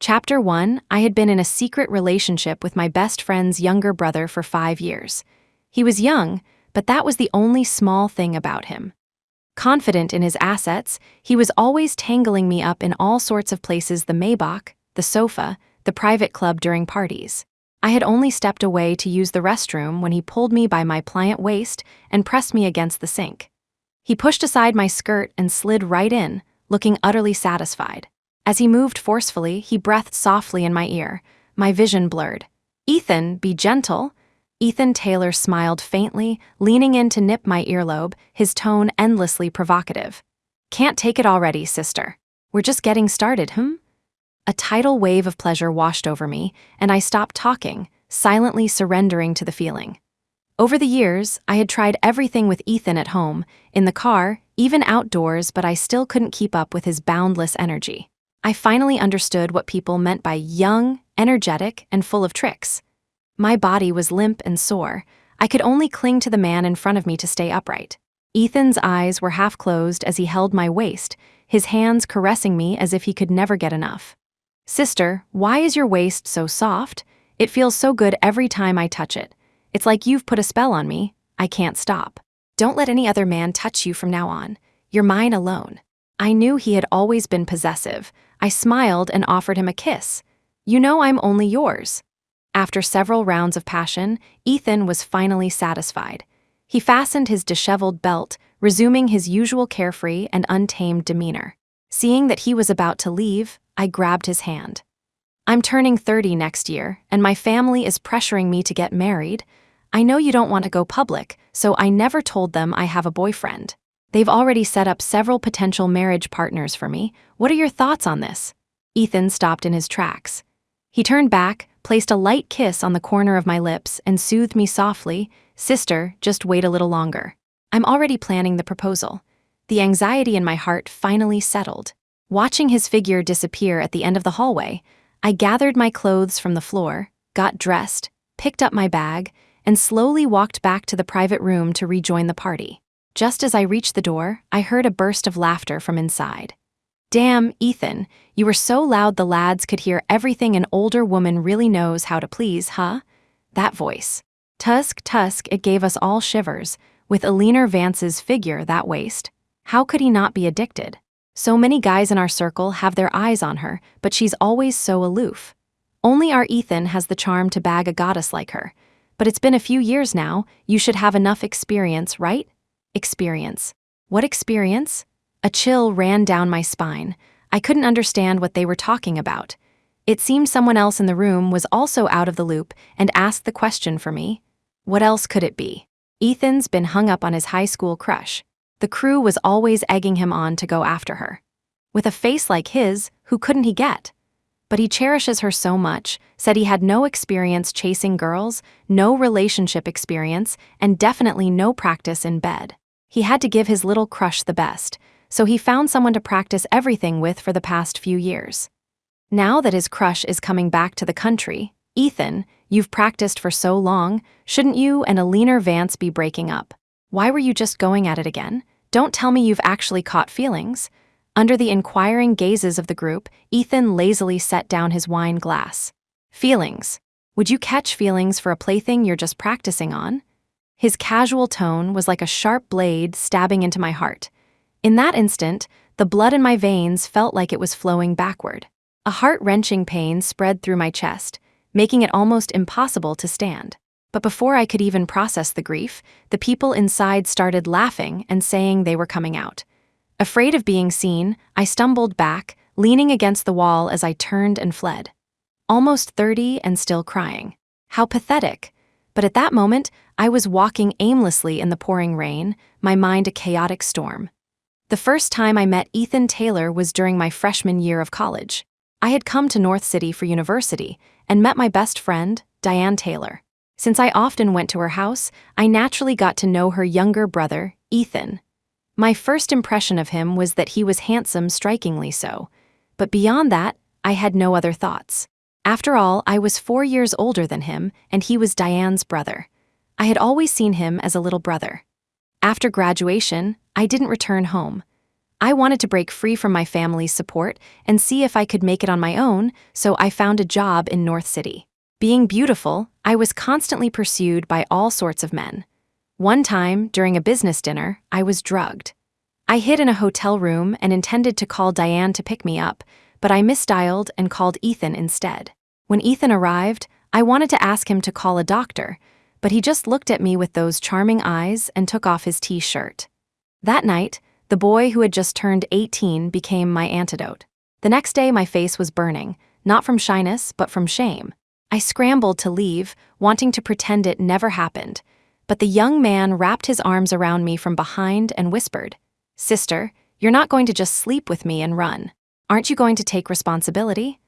Chapter 1. I had been in a secret relationship with my best friend's younger brother for 5 years. He was young, but that was the only small thing about him. Confident in his assets, he was always tangling me up in all sorts of places: the Maybach, the sofa, the private club during parties. I had only stepped away to use the restroom when he pulled me by my pliant waist and pressed me against the sink. He pushed aside my skirt and slid right in, looking utterly satisfied. As he moved forcefully, he breathed softly in my ear. My vision blurred. "Ethan, be gentle." Ethan Taylor smiled faintly, leaning in to nip my earlobe, his tone endlessly provocative. "Can't take it already, sister. We're just getting started, A tidal wave of pleasure washed over me, and I stopped talking, silently surrendering to the feeling. Over the years, I had tried everything with Ethan at home, in the car, even outdoors, but I still couldn't keep up with his boundless energy. I finally understood what people meant by young, energetic, and full of tricks. My body was limp and sore. I could only cling to the man in front of me to stay upright. Ethan's eyes were half closed as he held my waist, his hands caressing me as if he could never get enough. "Sister, why is your waist so soft? It feels so good every time I touch it. It's like you've put a spell on me. I can't stop. Don't let any other man touch you from now on. You're mine alone." I knew he had always been possessive. I smiled and offered him a kiss. "You know I'm only yours." After several rounds of passion, Ethan was finally satisfied. He fastened his disheveled belt, resuming his usual carefree and untamed demeanor. Seeing that he was about to leave, I grabbed his hand. "I'm turning 30 next year, and my family is pressuring me to get married. I know you don't want to go public, so I never told them I have a boyfriend. They've already set up several potential marriage partners for me. What are your thoughts on this?" Ethan stopped in his tracks. He turned back, placed a light kiss on the corner of my lips, and soothed me softly. "Sister, just wait a little longer. I'm already planning the proposal." The anxiety in my heart finally settled. Watching his figure disappear at the end of the hallway, I gathered my clothes from the floor, got dressed, picked up my bag, and slowly walked back to the private room to rejoin the party. Just as I reached the door, I heard a burst of laughter from inside. "Damn, Ethan, you were so loud the lads could hear everything an older woman really knows how to please, huh?" That voice. Tusk, it gave us all shivers. With Eleanor Vance's figure, that waist. How could he not be addicted? So many guys in our circle have their eyes on her, but she's always so aloof. Only our Ethan has the charm to bag a goddess like her. But it's been a few years now. You should have enough experience, right? Experience. What experience? A chill ran down my spine. I couldn't understand what they were talking about. It seemed someone else in the room was also out of the loop and asked the question for me. What else could it be? Ethan's been hung up on his high school crush. The crew was always egging him on to go after her. With a face like his, who couldn't he get? But he cherishes her so much, said he had no experience chasing girls, no relationship experience, and definitely no practice in bed. He had to give his little crush the best, so he found someone to practice everything with for the past few years. Now that his crush is coming back to the country, "Ethan, you've practiced for so long, shouldn't you and Eleanor Vance be breaking up? Why were you just going at it again? Don't tell me you've actually caught feelings." Under the inquiring gazes of the group, Ethan lazily set down his wine glass. "Feelings? Would you catch feelings for a plaything you're just practicing on?" His casual tone was like a sharp blade stabbing into my heart. In that instant, the blood in my veins felt like it was flowing backward. A heart-wrenching pain spread through my chest, making it almost impossible to stand. But before I could even process the grief, the people inside started laughing and saying they were coming out. Afraid of being seen, I stumbled back, leaning against the wall as I turned and fled. Almost 30 and still crying. How pathetic. But at that moment, I was walking aimlessly in the pouring rain, my mind a chaotic storm. The first time I met Ethan Taylor was during my freshman year of college. I had come to North City for university and met my best friend, Diane Taylor. Since I often went to her house, I naturally got to know her younger brother, Ethan. My first impression of him was that he was handsome, strikingly so. But beyond that, I had no other thoughts. After all, I was 4 years older than him, and he was Diane's brother. I had always seen him as a little brother. After graduation, I didn't return home. I wanted to break free from my family's support and see if I could make it on my own, so I found a job in North City. Being beautiful, I was constantly pursued by all sorts of men. One time, during a business dinner, I was drugged. I hid in a hotel room and intended to call Diane to pick me up, but I misdialed and called Ethan instead. When Ethan arrived, I wanted to ask him to call a doctor, but he just looked at me with those charming eyes and took off his t-shirt. That night, the boy who had just turned 18 became my antidote. The next day, my face was burning, not from shyness, but from shame. I scrambled to leave, wanting to pretend it never happened, but the young man wrapped his arms around me from behind and whispered, "Sister, you're not going to just sleep with me and run. Aren't you going to take responsibility?"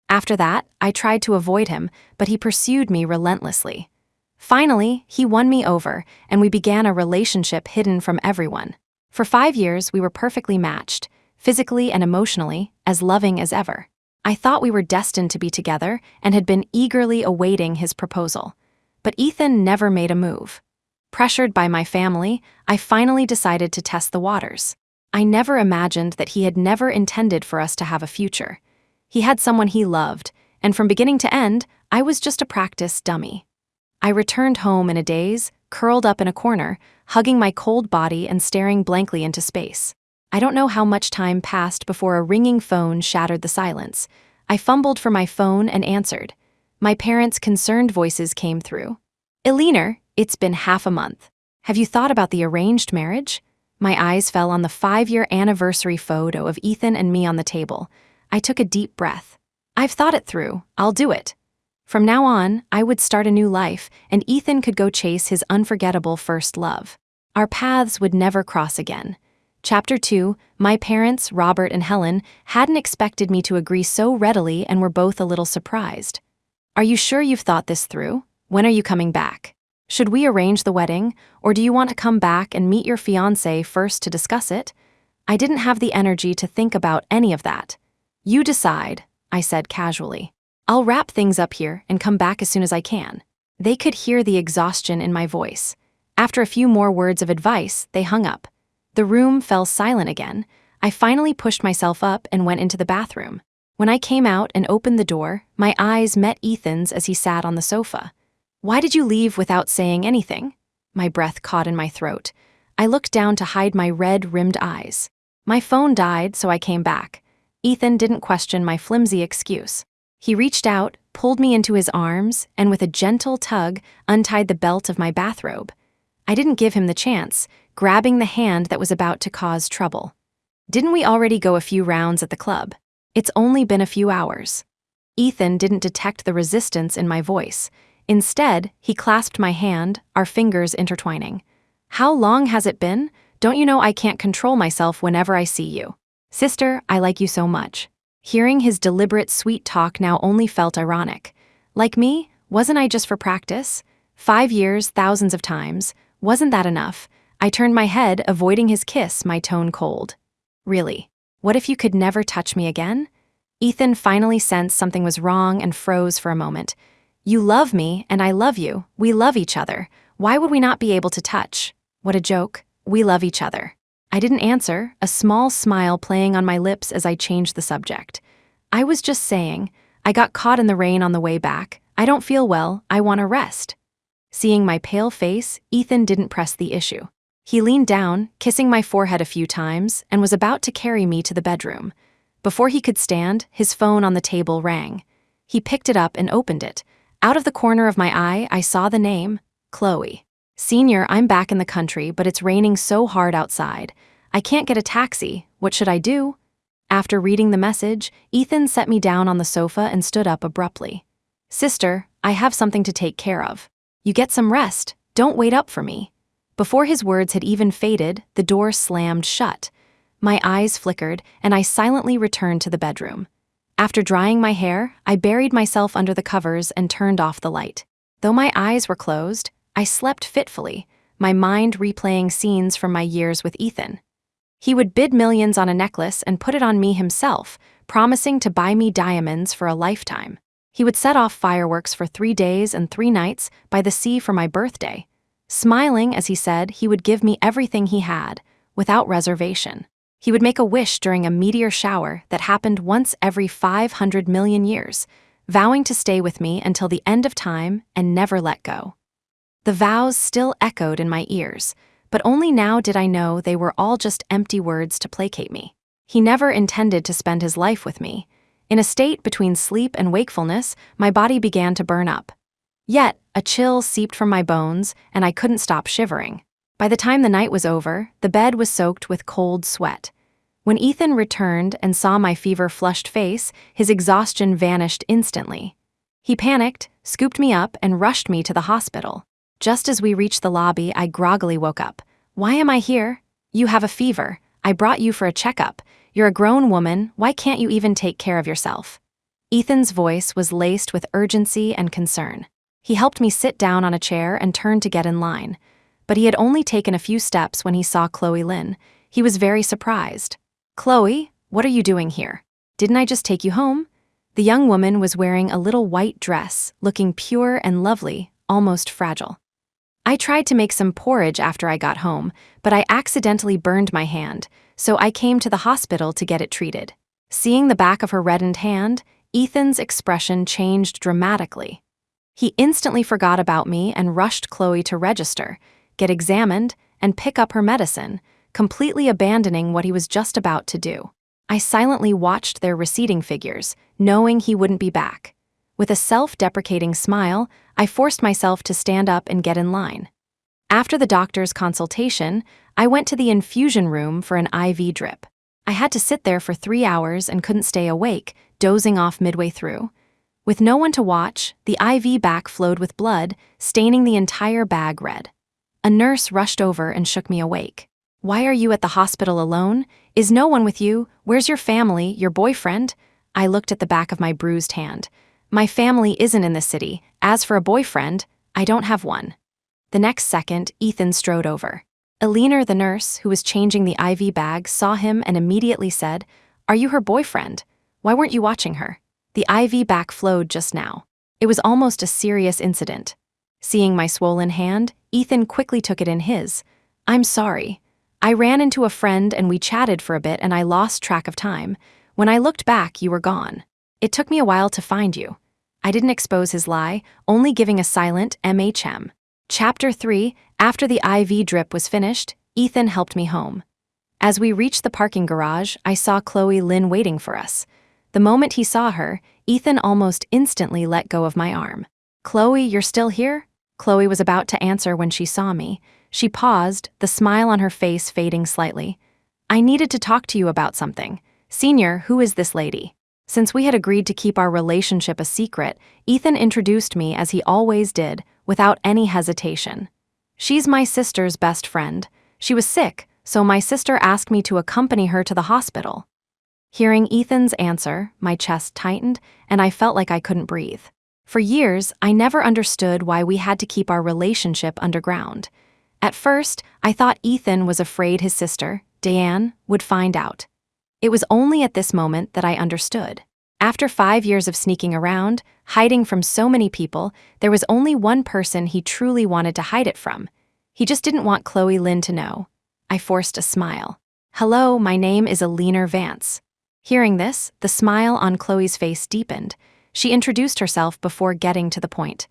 After that, I tried to avoid him, but he pursued me relentlessly. Finally, he won me over, and we began a relationship hidden from everyone. For 5 years, we were perfectly matched, physically and emotionally, as loving as ever. I thought we were destined to be together and had been eagerly awaiting his proposal. But Ethan never made a move. Pressured by my family, I finally decided to test the waters. I never imagined that he had never intended for us to have a future. He had someone he loved, and from beginning to end, I was just a practice dummy. I returned home in a daze, curled up in a corner, hugging my cold body and staring blankly into space. I don't know how much time passed before a ringing phone shattered the silence. I fumbled for my phone and answered. My parents' concerned voices came through. "Eleanor, it's been half a month. Have you thought about the arranged marriage?" My eyes fell on the 5-year anniversary photo of Ethan and me on the table. I took a deep breath. "I've thought it through. I'll do it." From now on, I would start a new life, and Ethan could go chase his unforgettable first love. Our paths would never cross again. Chapter 2, my parents, Robert and Helen, hadn't expected me to agree so readily and were both a little surprised. "Are you sure you've thought this through? When are you coming back? Should we arrange the wedding, or do you want to come back and meet your fiancé first to discuss it?" I didn't have the energy to think about any of that. "You decide," I said casually. "I'll wrap things up here and come back as soon as I can." They could hear the exhaustion in my voice. After a few more words of advice, they hung up. The room fell silent again. I finally pushed myself up and went into the bathroom. When I came out and opened the door, my eyes met Ethan's as he sat on the sofa. "Why did you leave without saying anything?" My breath caught in my throat. I looked down to hide my red-rimmed eyes. "My phone died, so I came back." Ethan didn't question my flimsy excuse. He reached out, pulled me into his arms, and with a gentle tug, untied the belt of my bathrobe. I didn't give him the chance, grabbing the hand that was about to cause trouble. "Didn't we already go a few rounds at the club? It's only been a few hours." Ethan didn't detect the resistance in my voice. Instead, he clasped my hand, our fingers intertwining. "How long has it been? Don't you know I can't control myself whenever I see you? Sister, I like you so much." Hearing his deliberate sweet talk now only felt ironic. Like me, wasn't I just for practice? 5 years, thousands of times. Wasn't that enough? I turned my head, avoiding his kiss, my tone cold. "Really? What if you could never touch me again?" Ethan finally sensed something was wrong and froze for a moment. "You love me, and I love you. We love each other. Why would we not be able to touch?" What a joke. We love each other. I didn't answer, a small smile playing on my lips as I changed the subject. "I was just saying, I got caught in the rain on the way back. I don't feel well. I want to rest." Seeing my pale face, Ethan didn't press the issue. He leaned down, kissing my forehead a few times, and was about to carry me to the bedroom. Before he could stand, his phone on the table rang. He picked it up and opened it. Out of the corner of my eye, I saw the name, Chloe. "Senior, I'm back in the country, but it's raining so hard outside. I can't get a taxi. What should I do?" After reading the message, Ethan set me down on the sofa and stood up abruptly. "Sister, I have something to take care of. You get some rest. Don't wait up for me." Before his words had even faded, the door slammed shut. My eyes flickered, and I silently returned to the bedroom. After drying my hair, I buried myself under the covers and turned off the light. Though my eyes were closed, I slept fitfully, my mind replaying scenes from my years with Ethan. He would bid millions on a necklace and put it on me himself, promising to buy me diamonds for a lifetime. He would set off fireworks for 3 days and 3 nights by the sea for my birthday, smiling as he said he would give me everything he had, without reservation. He would make a wish during a meteor shower that happened once every 500 million years, vowing to stay with me until the end of time and never let go. The vows still echoed in my ears, but only now did I know they were all just empty words to placate me. He never intended to spend his life with me. In a state between sleep and wakefulness, my body began to burn up. Yet, a chill seeped from my bones, and I couldn't stop shivering. By the time the night was over, the bed was soaked with cold sweat. When Ethan returned and saw my fever-flushed face, his exhaustion vanished instantly. He panicked, scooped me up, and rushed me to the hospital. Just as we reached the lobby, I groggily woke up. "Why am I here?" "You have a fever. I brought you for a checkup. You're a grown woman. Why can't you even take care of yourself?" Ethan's voice was laced with urgency and concern. He helped me sit down on a chair and turned to get in line. But he had only taken a few steps when he saw Chloe Lynn. He was very surprised. "Chloe, what are you doing here? Didn't I just take you home?" The young woman was wearing a little white dress, looking pure and lovely, almost fragile. "I tried to make some porridge after I got home, but I accidentally burned my hand, so I came to the hospital to get it treated." Seeing the back of her reddened hand, Ethan's expression changed dramatically. He instantly forgot about me and rushed Chloe to register, get examined, and pick up her medicine, completely abandoning what he was just about to do. I silently watched their receding figures, knowing he wouldn't be back. With a self-deprecating smile, I forced myself to stand up and get in line. After the doctor's consultation, I went to the infusion room for an IV drip. I had to sit there for 3 hours and couldn't stay awake, dozing off midway through. With no one to watch, the IV back flowed with blood, staining the entire bag red. A nurse rushed over and shook me awake. "Why are you at the hospital alone? Is no one with you? Where's your family, your boyfriend?" I looked at the back of my bruised hand. "My family isn't in the city. As for a boyfriend, I don't have one." The next second, Ethan strode over. Eleanor, the nurse, who was changing the IV bag, saw him and immediately said, "Are you her boyfriend? Why weren't you watching her? The IV back flowed just now." It was almost a serious incident. Seeing my swollen hand, Ethan quickly took it in his. "I'm sorry. I ran into a friend and we chatted for a bit and I lost track of time. When I looked back, you were gone. It took me a while to find you." I didn't expose his lie, only giving a silent MHM. Chapter 3. After the IV drip was finished, Ethan helped me home. As we reached the parking garage, I saw Chloe Lynn waiting for us. The moment he saw her, Ethan almost instantly let go of my arm. "Chloe, you're still here?" Chloe was about to answer when she saw me. She paused, the smile on her face fading slightly. "I needed to talk to you about something. Senior, who is this lady?" Since we had agreed to keep our relationship a secret, Ethan introduced me as he always did, without any hesitation. "She's my sister's best friend. She was sick, so my sister asked me to accompany her to the hospital." Hearing Ethan's answer, my chest tightened, and I felt like I couldn't breathe. For years, I never understood why we had to keep our relationship underground. At first, I thought Ethan was afraid his sister, Diane, would find out. It was only at this moment that I understood. After 5 years of sneaking around, hiding from so many people, there was only one person he truly wanted to hide it from. He just didn't want Chloe Lynn to know. I forced a smile. "Hello, my name is Eleanor Vance." Hearing this, the smile on Chloe's face deepened. She introduced herself before getting to the point.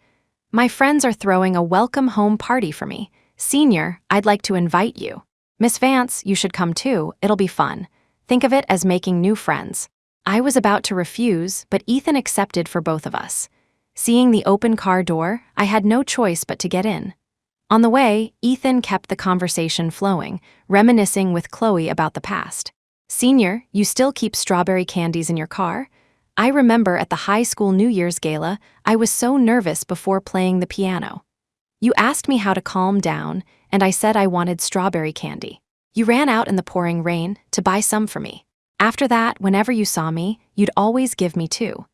"My friends are throwing a welcome home party for me. Senior, I'd like to invite you. Miss Vance, you should come too, it'll be fun. Think of it as making new friends." I was about to refuse, but Ethan accepted for both of us. Seeing the open car door, I had no choice but to get in. On the way, Ethan kept the conversation flowing, reminiscing with Chloe about the past. "Senior, you still keep strawberry candies in your car?" I remember at the high school New Year's gala, I was so nervous before playing the piano. You asked me how to calm down, and I said I wanted strawberry candy. You ran out in the pouring rain to buy some for me. After that, whenever you saw me, you'd always give me 2.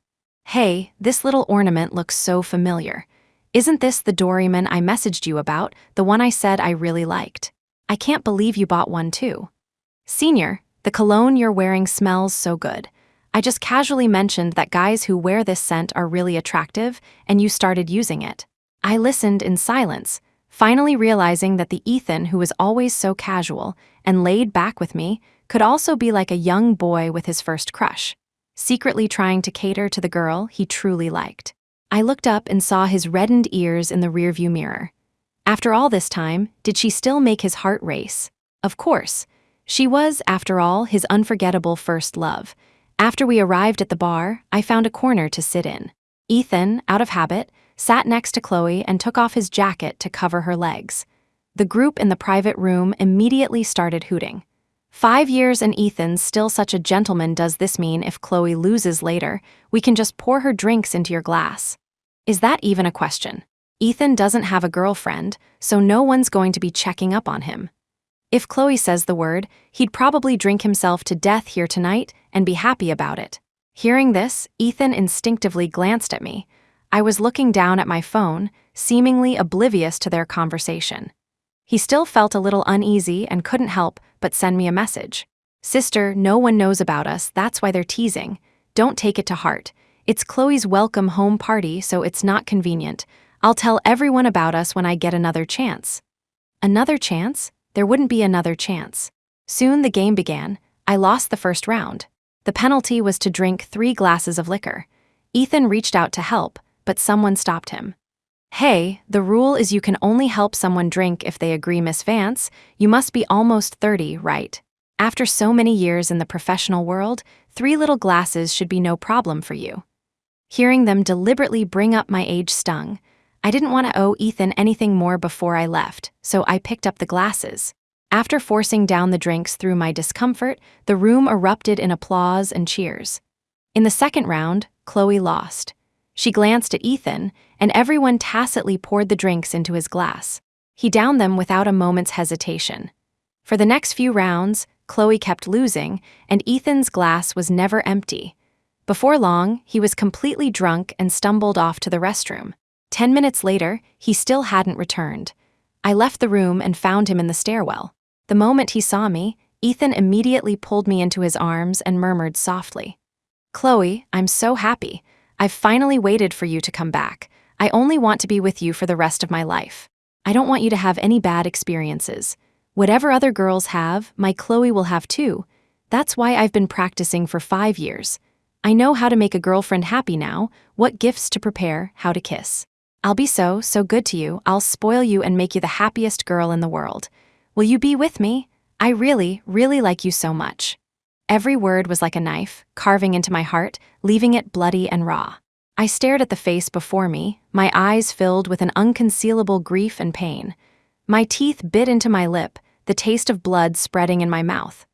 "Hey, this little ornament looks so familiar. Isn't this the Doryman I messaged you about, the one I said I really liked? I can't believe you bought one too." "Senior, the cologne you're wearing smells so good. I just casually mentioned that guys who wear this scent are really attractive, and you started using it." I listened in silence, finally realizing that the Ethan who was always so casual and laid back with me could also be like a young boy with his first crush, secretly trying to cater to the girl he truly liked. I looked up and saw his reddened ears in the rearview mirror. After all this time, did she still make his heart race? Of course. She was, after all, his unforgettable first love. After we arrived at the bar, I found a corner to sit in. Ethan, out of habit, sat next to Chloe and took off his jacket to cover her legs. The group in the private room immediately started hooting. 5 years and Ethan's still such a gentleman. Does this mean if Chloe loses later, we can just pour her drinks into your glass? Is that even a question? Ethan doesn't have a girlfriend, so no one's going to be checking up on him. If Chloe says the word, he'd probably drink himself to death here tonight and be happy about it. Hearing this, Ethan instinctively glanced at me. I was looking down at my phone, seemingly oblivious to their conversation. He still felt a little uneasy and couldn't help but send me a message. "Sister, no one knows about us, that's why they're teasing. Don't take it to heart. It's Chloe's welcome home party, so it's not convenient. I'll tell everyone about us when I get another chance." Another chance? There wouldn't be another chance. Soon the game began. I lost the first round. The penalty was to drink 3 glasses of liquor. Ethan reached out to help, but someone stopped him. "Hey, the rule is you can only help someone drink if they agree, Miss Vance. You must be almost 30, right? After so many years in the professional world, 3 little glasses should be no problem for you." Hearing them deliberately bring up my age stung. I didn't want to owe Ethan anything more before I left, so I picked up the glasses. After forcing down the drinks through my discomfort, the room erupted in applause and cheers. In the second round, Chloe lost. She glanced at Ethan, and everyone tacitly poured the drinks into his glass. He downed them without a moment's hesitation. For the next few rounds, Chloe kept losing, and Ethan's glass was never empty. Before long, he was completely drunk and stumbled off to the restroom. 10 minutes later, he still hadn't returned. I left the room and found him in the stairwell. The moment he saw me, Ethan immediately pulled me into his arms and murmured softly, "Chloe, I'm so happy. I've finally waited for you to come back. I only want to be with you for the rest of my life. I don't want you to have any bad experiences. Whatever other girls have, my Chloe will have too. That's why I've been practicing for 5 years. I know how to make a girlfriend happy now, what gifts to prepare, how to kiss. I'll be so good to you. I'll spoil you and make you the happiest girl in the world. Will you be with me? I really, really like you so much." Every word was like a knife, carving into my heart, leaving it bloody and raw. I stared at the face before me, my eyes filled with an unconcealable grief and pain. My teeth bit into my lip, the taste of blood spreading in my mouth.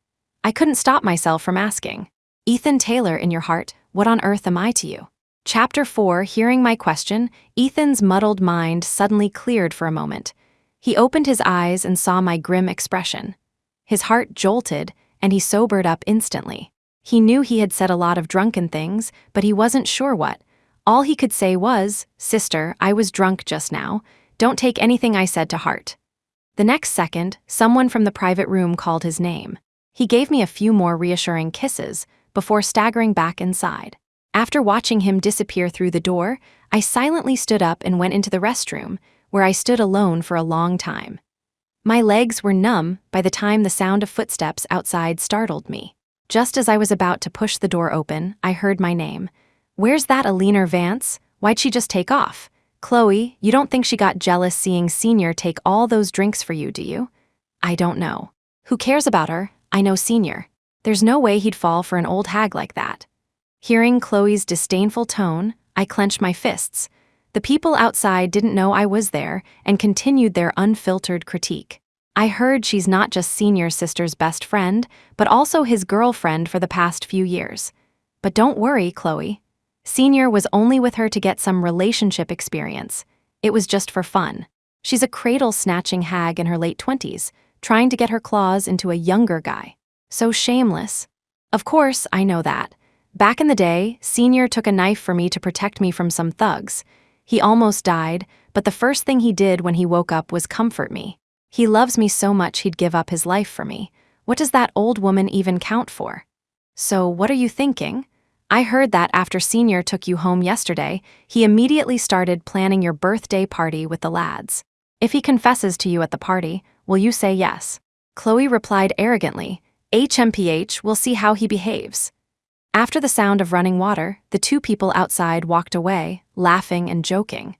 I couldn't stop myself from asking, "Ethan Taylor, in your heart, what on earth am I to you?" Chapter 4. Hearing my question, Ethan's muddled mind suddenly cleared for a moment. He opened his eyes and saw my grim expression. His heart jolted, and he sobered up instantly. He knew he had said a lot of drunken things, but he wasn't sure what. All he could say was, "Sister, I was drunk just now. Don't take anything I said to heart." The next second, someone from the private room called his name. He gave me a few more reassuring kisses before staggering back inside. After watching him disappear through the door, I silently stood up and went into the restroom, where I stood alone for a long time. My legs were numb by the time the sound of footsteps outside startled me. Just as I was about to push the door open, I heard my name. "Where's that Alina Vance? Why'd she just take off? Chloe, you don't think she got jealous seeing Senior take all those drinks for you, do you?" "I don't know. Who cares about her? I know Senior. There's no way he'd fall for an old hag like that." Hearing Chloe's disdainful tone, I clenched my fists. The people outside didn't know I was there and continued their unfiltered critique. I heard she's not just Senior's sister's best friend, but also his girlfriend for the past few years. But don't worry, Chloe. Senior was only with her to get some relationship experience. It was just for fun. She's a cradle-snatching hag in her late 20s, trying to get her claws into a younger guy. So shameless. Of course, I know that. Back in the day, Senior took a knife for me to protect me from some thugs. He almost died, but the first thing he did when he woke up was comfort me. He loves me so much he'd give up his life for me. What does that old woman even count for? So what are you thinking? I heard that after Senior took you home yesterday, he immediately started planning your birthday party with the lads. If he confesses to you at the party, will you say yes? Chloe replied arrogantly, HMPH, we'll see how he behaves. After the sound of running water, the two people outside walked away, laughing and joking.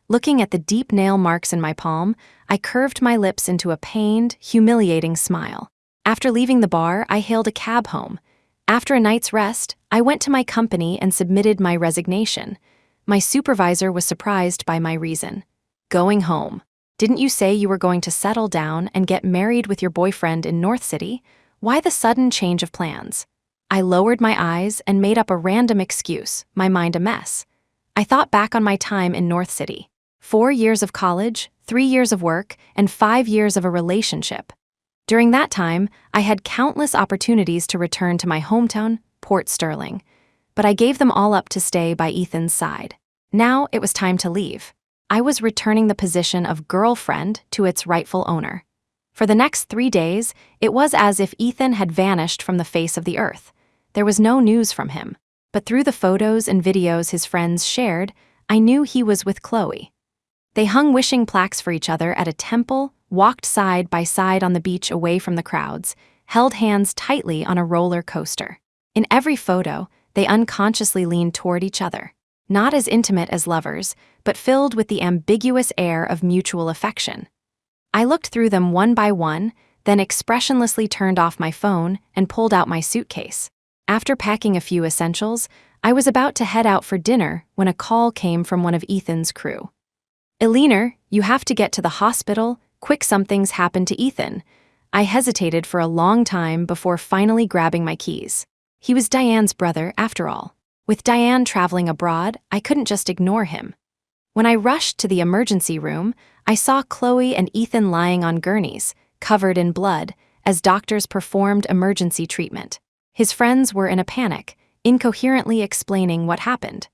Looking at the deep nail marks in my palm, I curved my lips into a pained, humiliating smile. After leaving the bar, I hailed a cab home. After a night's rest, I went to my company and submitted my resignation. My supervisor was surprised by my reason. Going home. Didn't you say you were going to settle down and get married with your boyfriend in North City? Why the sudden change of plans? I lowered my eyes and made up a random excuse, my mind a mess. I thought back on my time in North City. 4 years of college, 3 years of work, and 5 years of a relationship. During that time, I had countless opportunities to return to my hometown, Port Sterling. But I gave them all up to stay by Ethan's side. Now it was time to leave. I was returning the position of girlfriend to its rightful owner. For the next 3 days, it was as if Ethan had vanished from the face of the earth. There was no news from him. But through the photos and videos his friends shared, I knew he was with Chloe. They hung wishing plaques for each other at a temple, walked side by side on the beach away from the crowds, held hands tightly on a roller coaster. In every photo, they unconsciously leaned toward each other, not as intimate as lovers, but filled with the ambiguous air of mutual affection. I looked through them one by one, then expressionlessly turned off my phone and pulled out my suitcase. After packing a few essentials, I was about to head out for dinner when a call came from one of Ethan's crew. "Eleanor, you have to get to the hospital. Quick, something's happened to Ethan." I hesitated for a long time before finally grabbing my keys. He was Diane's brother, after all. With Diane traveling abroad, I couldn't just ignore him. When I rushed to the emergency room, I saw Chloe and Ethan lying on gurneys, covered in blood, as doctors performed emergency treatment. His friends were in a panic, incoherently explaining what happened.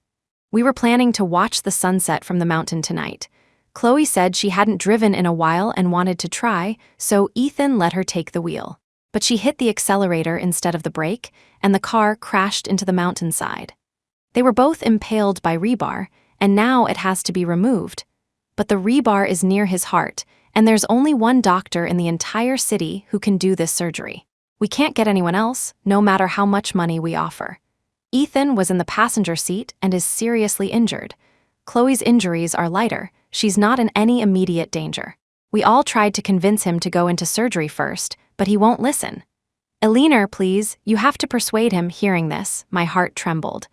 "We were planning to watch the sunset from the mountain tonight. Chloe said she hadn't driven in a while and wanted to try, so Ethan let her take the wheel. But she hit the accelerator instead of the brake, and the car crashed into the mountainside. They were both impaled by rebar, and now it has to be removed. But the rebar is near his heart, and there's only one doctor in the entire city who can do this surgery. We can't get anyone else, no matter how much money we offer." Ethan was in the passenger seat and is seriously injured. Chloe's injuries are lighter. She's not in any immediate danger. We all tried to convince him to go into surgery first, but he won't listen. "Eleanor, please, you have to persuade him." Hearing this, my heart trembled.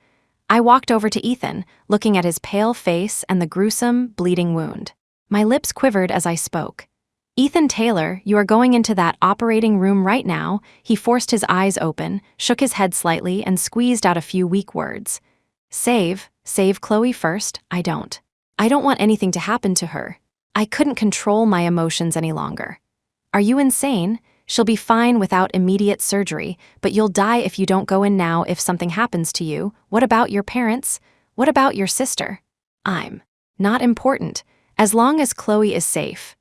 I walked over to Ethan, looking at his pale face and the gruesome, bleeding wound. My lips quivered as I spoke. "Ethan Taylor, you are going into that operating room right now." He forced his eyes open, shook his head slightly, and squeezed out a few weak words. Save Chloe first. I don't want anything to happen to her." I couldn't control my emotions any longer. "Are you insane? She'll be fine without immediate surgery, but you'll die if you don't go in now if something happens to you. What about your parents? What about your sister?" "I'm not important. As long as Chloe is safe.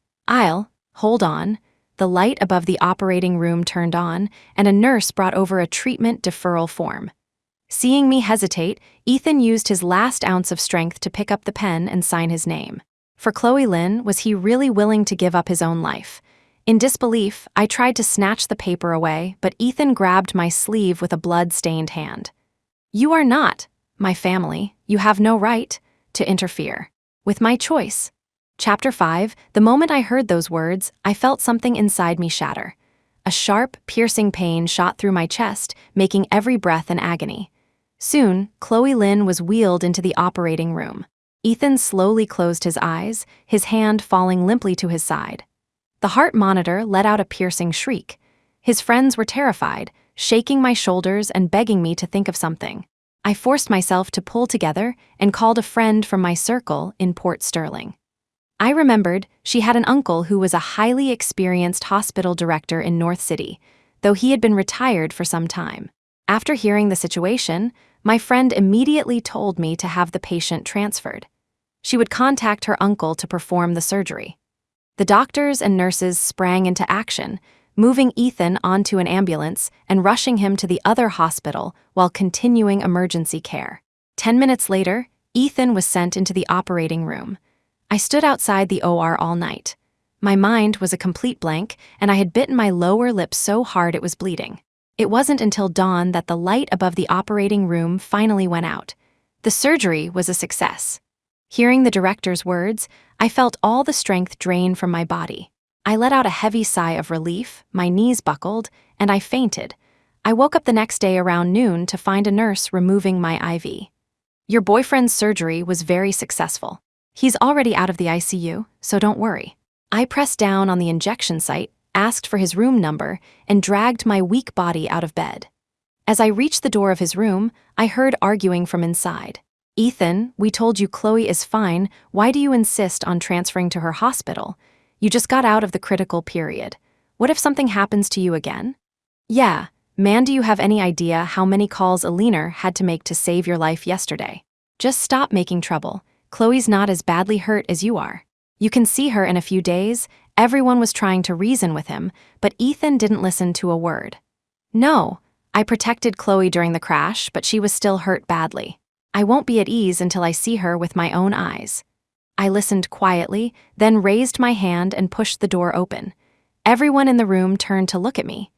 Hold on." The light above the operating room turned on, and a nurse brought over a treatment deferral form. Seeing me hesitate, Ethan used his last ounce of strength to pick up the pen and sign his name. For Chloe Lynn, was he really willing to give up his own life? In disbelief, I tried to snatch the paper away, but Ethan grabbed my sleeve with a blood-stained hand. "You are not my family. You have no right to interfere with my choice." Chapter 5. The moment I heard those words, I felt something inside me shatter. A sharp, piercing pain shot through my chest, making every breath an agony. Soon, Chloe Lynn was wheeled into the operating room. Ethan slowly closed his eyes, his hand falling limply to his side. The heart monitor let out a piercing shriek. His friends were terrified, shaking my shoulders and begging me to think of something. I forced myself to pull together and called a friend from my circle in Port Sterling. I remembered she had an uncle who was a highly experienced hospital director in North City, though he had been retired for some time. After hearing the situation, my friend immediately told me to have the patient transferred. She would contact her uncle to perform the surgery. The doctors and nurses sprang into action, moving Ethan onto an ambulance and rushing him to the other hospital while continuing emergency care. 10 minutes later, Ethan was sent into the operating room. I stood outside the OR all night. My mind was a complete blank, and I had bitten my lower lip so hard it was bleeding. It wasn't until dawn that the light above the operating room finally went out. The surgery was a success. Hearing the director's words, I felt all the strength drain from my body. I let out a heavy sigh of relief, my knees buckled, and I fainted. I woke up the next day around noon to find a nurse removing my IV. Your boyfriend's surgery was very successful. He's already out of the ICU, so don't worry. I pressed down on the injection site, asked for his room number, and dragged my weak body out of bed. As I reached the door of his room, I heard arguing from inside. Ethan, we told you Chloe is fine. Why do you insist on transferring to her hospital? You just got out of the critical period. What if something happens to you again? Yeah, man, do you have any idea how many calls Alina had to make to save your life yesterday? Just stop making trouble. Chloe's not as badly hurt as you are. You can see her in a few days. Everyone was trying to reason with him, but Ethan didn't listen to a word. No, I protected Chloe during the crash, but she was still hurt badly. I won't be at ease until I see her with my own eyes. I listened quietly, then raised my hand and pushed the door open. Everyone in the room turned to look at me.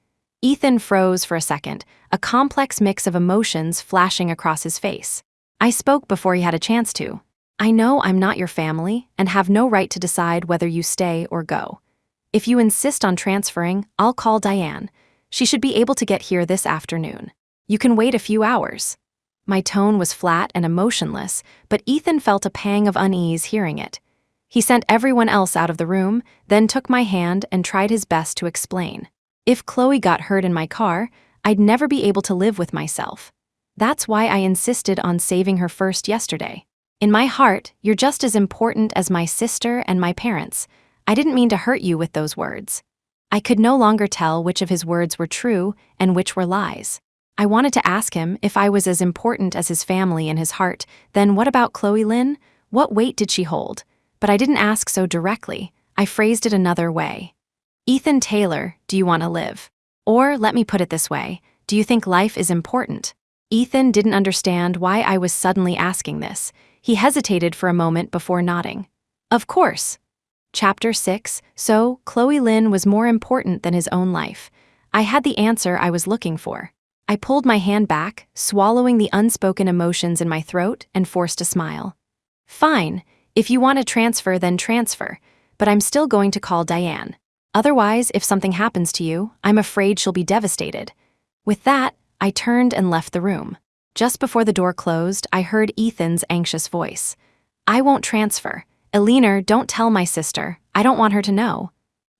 Ethan froze for a second, a complex mix of emotions flashing across his face. I spoke before he had a chance to. I know I'm not your family and have no right to decide whether you stay or go. If you insist on transferring, I'll call Diane. She should be able to get here this afternoon. You can wait a few hours. My tone was flat and emotionless, but Ethan felt a pang of unease hearing it. He sent everyone else out of the room, then took my hand and tried his best to explain. If Chloe got hurt in my car, I'd never be able to live with myself. That's why I insisted on saving her first yesterday. In my heart, you're just as important as my sister and my parents. I didn't mean to hurt you with those words. I could no longer tell which of his words were true and which were lies. I wanted to ask him if I was as important as his family in his heart. Then what about Chloe Lynn? What weight did she hold? But I didn't ask so directly. I phrased it another way. Ethan Taylor, do you want to live? Or let me put it this way, do you think life is important? Ethan didn't understand why I was suddenly asking this. He hesitated for a moment before nodding. Of course. Chapter 6, so Chloe Lynn was more important than his own life. I had the answer I was looking for. I pulled my hand back, swallowing the unspoken emotions in my throat, and forced a smile. Fine, if you want to transfer, then transfer, but I'm still going to call Diane. Otherwise, if something happens to you, I'm afraid she'll be devastated. With that, I turned and left the room. Just before the door closed, I heard Ethan's anxious voice. I won't transfer. Alina, don't tell my sister. I don't want her to know.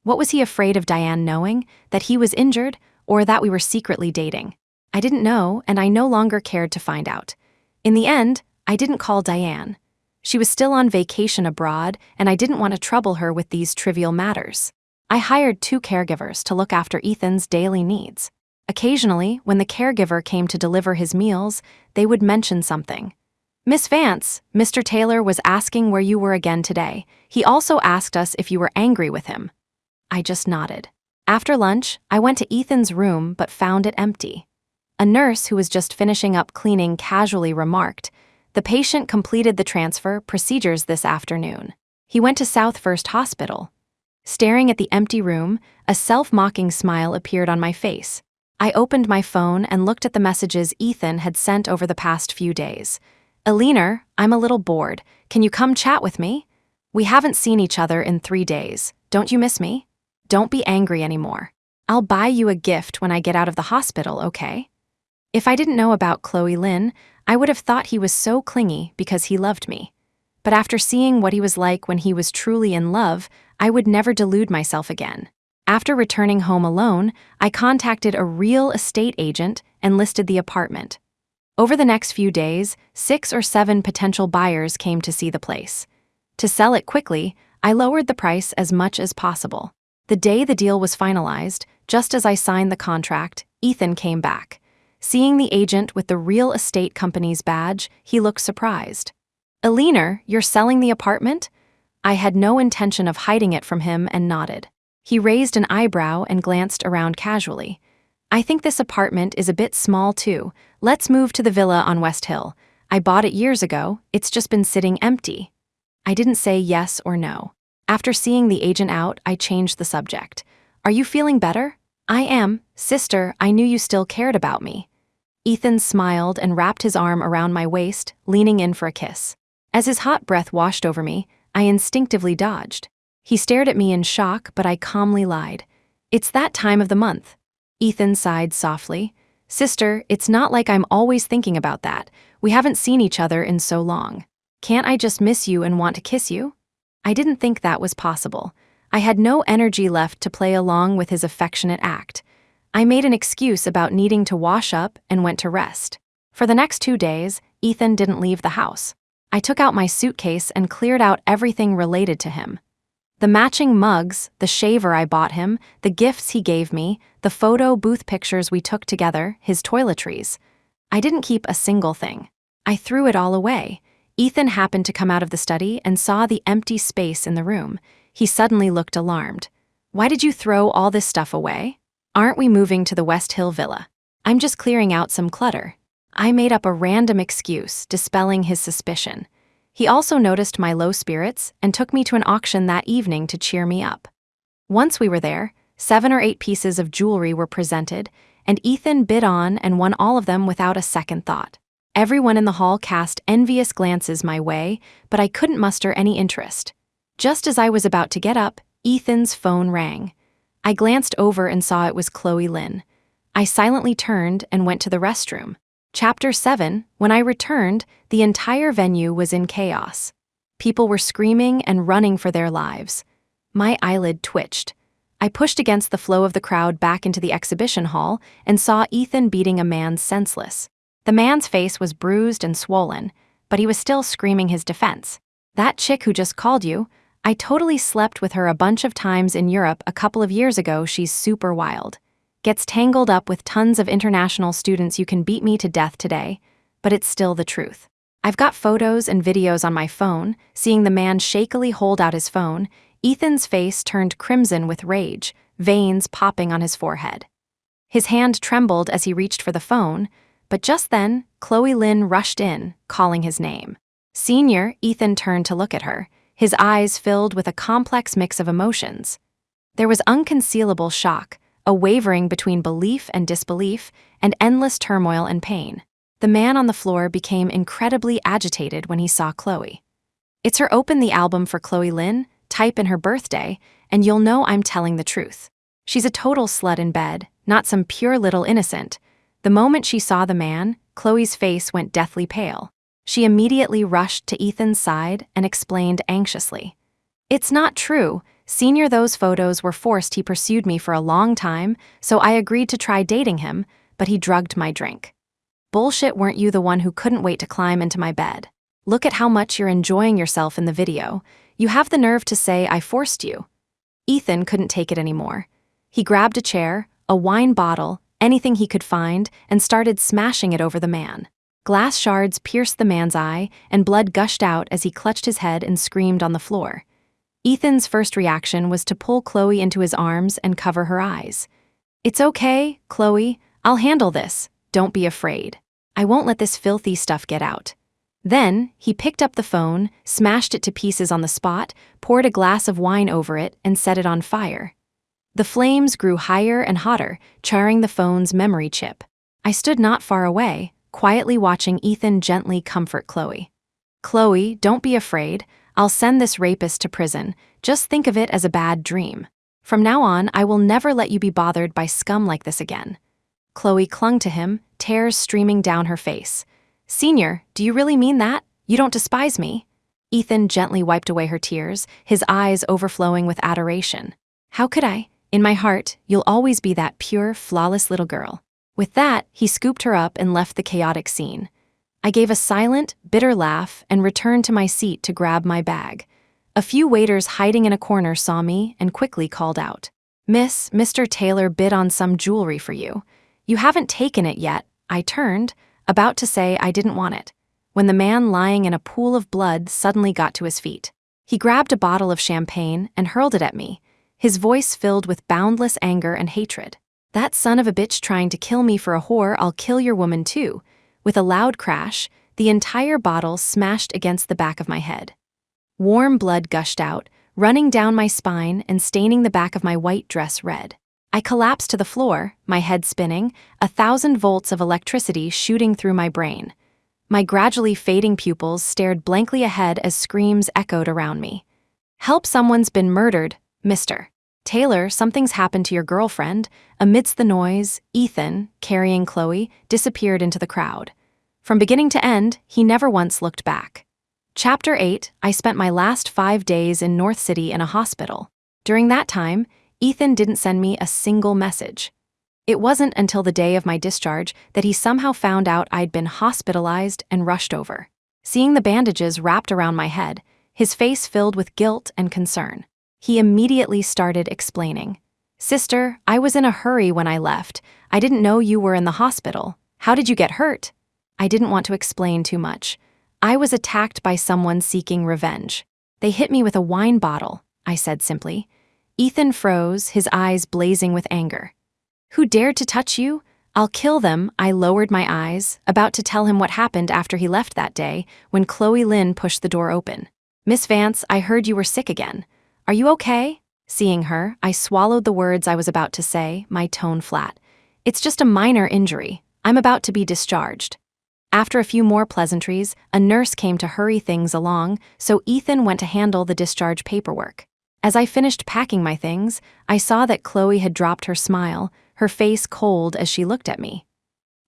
What was he afraid of Diane knowing? That he was injured, or that we were secretly dating? I didn't know, and I no longer cared to find out. In the end, I didn't call Diane. She was still on vacation abroad, and I didn't want to trouble her with these trivial matters. I hired 2 caregivers to look after Ethan's daily needs. Occasionally, when the caregiver came to deliver his meals, they would mention something. Miss Vance, Mr. Taylor was asking where you were again today. He also asked us if you were angry with him. I just nodded. After lunch, I went to Ethan's room but found it empty. A nurse who was just finishing up cleaning casually remarked, "The patient completed the transfer procedures this afternoon. He went to South First Hospital." Staring at the empty room, a self-mocking smile appeared on my face. I opened my phone and looked at the messages Ethan had sent over the past few days. Alina, I'm a little bored. Can you come chat with me? We haven't seen each other in 3 days. Don't you miss me? Don't be angry anymore. I'll buy you a gift when I get out of the hospital, okay? If I didn't know about Chloe Lynn, I would have thought he was so clingy because he loved me. But after seeing what he was like when he was truly in love, I would never delude myself again. After returning home alone, I contacted a real estate agent and listed the apartment. Over the next few days, 6 or 7 potential buyers came to see the place. To sell it quickly, I lowered the price as much as possible. The day the deal was finalized, just as I signed the contract, Ethan came back. Seeing the agent with the real estate company's badge, he looked surprised. Alina, you're selling the apartment? I had no intention of hiding it from him and nodded. He raised an eyebrow and glanced around casually. I think this apartment is a bit small too. Let's move to the villa on West Hill. I bought it years ago. It's just been sitting empty. I didn't say yes or no. After seeing the agent out, I changed the subject. Are you feeling better? I am, sister, I knew you still cared about me. Ethan smiled and wrapped his arm around my waist, leaning in for a kiss. As his hot breath washed over me, I instinctively dodged. He stared at me in shock, but I calmly lied. It's that time of the month. Ethan sighed softly. Sister, it's not like I'm always thinking about that. We haven't seen each other in so long. Can't I just miss you and want to kiss you? I didn't think that was possible. I had no energy left to play along with his affectionate act. I made an excuse about needing to wash up and went to rest. For the next 2 days, Ethan didn't leave the house. I took out my suitcase and cleared out everything related to him. The matching mugs, the shaver I bought him, the gifts he gave me, the photo booth pictures we took together, his toiletries. I didn't keep a single thing. I threw it all away. Ethan happened to come out of the study and saw the empty space in the room. He suddenly looked alarmed. Why did you throw all this stuff away? Aren't we moving to the West Hill villa? I'm just clearing out some clutter. I made up a random excuse, dispelling his suspicion. He also noticed my low spirits and took me to an auction that evening to cheer me up. Once we were there, 7 or 8 pieces of jewelry were presented, and Ethan bid on and won all of them without a second thought. Everyone in the hall cast envious glances my way, but I couldn't muster any interest. Just as I was about to get up, Ethan's phone rang. I glanced over and saw it was Chloe Lynn. I silently turned and went to the restroom. Chapter 7, when I returned, the entire venue was in chaos. People were screaming and running for their lives. My eyelid twitched. I pushed against the flow of the crowd back into the exhibition hall and saw Ethan beating a man senseless. The man's face was bruised and swollen, but he was still screaming his defense. That chick who just called you, I totally slept with her a bunch of times in Europe a couple of years ago. She's super wild. Gets tangled up with tons of international students. You can beat me to death today, but it's still the truth. I've got photos and videos on my phone. Seeing the man shakily hold out his phone, Ethan's face turned crimson with rage, veins popping on his forehead. His hand trembled as he reached for the phone, but just then, Chloe Lynn rushed in, calling his name. Senior, Ethan turned to look at her, his eyes filled with a complex mix of emotions. There was unconcealable shock, a wavering between belief and disbelief, and endless turmoil and pain. The man on the floor became incredibly agitated when he saw Chloe. It's her open the album for Chloe Lynn, type in her birthday, and you'll know I'm telling the truth. She's a total slut in bed, not some pure little innocent. The moment she saw the man, Chloe's face went deathly pale. She immediately rushed to Ethan's side and explained anxiously. It's not true. Senior, those photos were forced. He pursued me for a long time, so I agreed to try dating him, but he drugged my drink. Bullshit, weren't you the one who couldn't wait to climb into my bed? Look at how much you're enjoying yourself in the video. You have the nerve to say I forced you. Ethan couldn't take it anymore. He grabbed a chair, a wine bottle, anything he could find, and started smashing it over the man. Glass shards pierced the man's eye, and blood gushed out as he clutched his head and screamed on the floor. Ethan's first reaction was to pull Chloe into his arms and cover her eyes. It's okay, Chloe. I'll handle this. Don't be afraid. I won't let this filthy stuff get out. Then, he picked up the phone, smashed it to pieces on the spot, poured a glass of wine over it, and set it on fire. The flames grew higher and hotter, charring the phone's memory chip. I stood not far away, quietly watching Ethan gently comfort Chloe. Chloe, don't be afraid. I'll send this rapist to prison. Just think of it as a bad dream. From now on, I will never let you be bothered by scum like this again. Chloe clung to him, tears streaming down her face. Senior, do you really mean that? You don't despise me? Ethan gently wiped away her tears, his eyes overflowing with adoration. How could I? In my heart, you'll always be that pure, flawless little girl. With that, he scooped her up and left the chaotic scene. I gave a silent, bitter laugh and returned to my seat to grab my bag. A few waiters hiding in a corner saw me and quickly called out. Mr. Taylor bid on some jewelry for you. You haven't taken it yet. I turned, about to say I didn't want it, when the man lying in a pool of blood suddenly got to his feet. He grabbed a bottle of champagne and hurled it at me, his voice filled with boundless anger and hatred. That son of a bitch trying to kill me for a whore, I'll kill your woman too. With a loud crash, the entire bottle smashed against the back of my head. Warm blood gushed out, running down my spine and staining the back of my white dress red. I collapsed to the floor, my head spinning, 1,000 volts of electricity shooting through my brain. My gradually fading pupils stared blankly ahead as screams echoed around me. "Help, someone's been murdered, Mr. Taylor, something's happened to your girlfriend." Amidst the noise, Ethan, carrying Chloe, disappeared into the crowd. From beginning to end, he never once looked back. Chapter 8, I spent my last 5 days in North City in a hospital. During that time, Ethan didn't send me a single message. It wasn't until the day of my discharge that he somehow found out I'd been hospitalized and rushed over. Seeing the bandages wrapped around my head, his face filled with guilt and concern. He immediately started explaining. "Sister, I was in a hurry when I left. I didn't know you were in the hospital. How did you get hurt?" I didn't want to explain too much. "I was attacked by someone seeking revenge. They hit me with a wine bottle," I said simply. Ethan froze, his eyes blazing with anger. "Who dared to touch you? I'll kill them." I lowered my eyes, about to tell him what happened after he left that day, when Chloe Lynn pushed the door open. "Miss Vance, I heard you were sick again. Are you okay?" Seeing her, I swallowed the words I was about to say, my tone flat. "It's just a minor injury. I'm about to be discharged." After a few more pleasantries, a nurse came to hurry things along, so Ethan went to handle the discharge paperwork. As I finished packing my things, I saw that Chloe had dropped her smile, her face cold as she looked at me.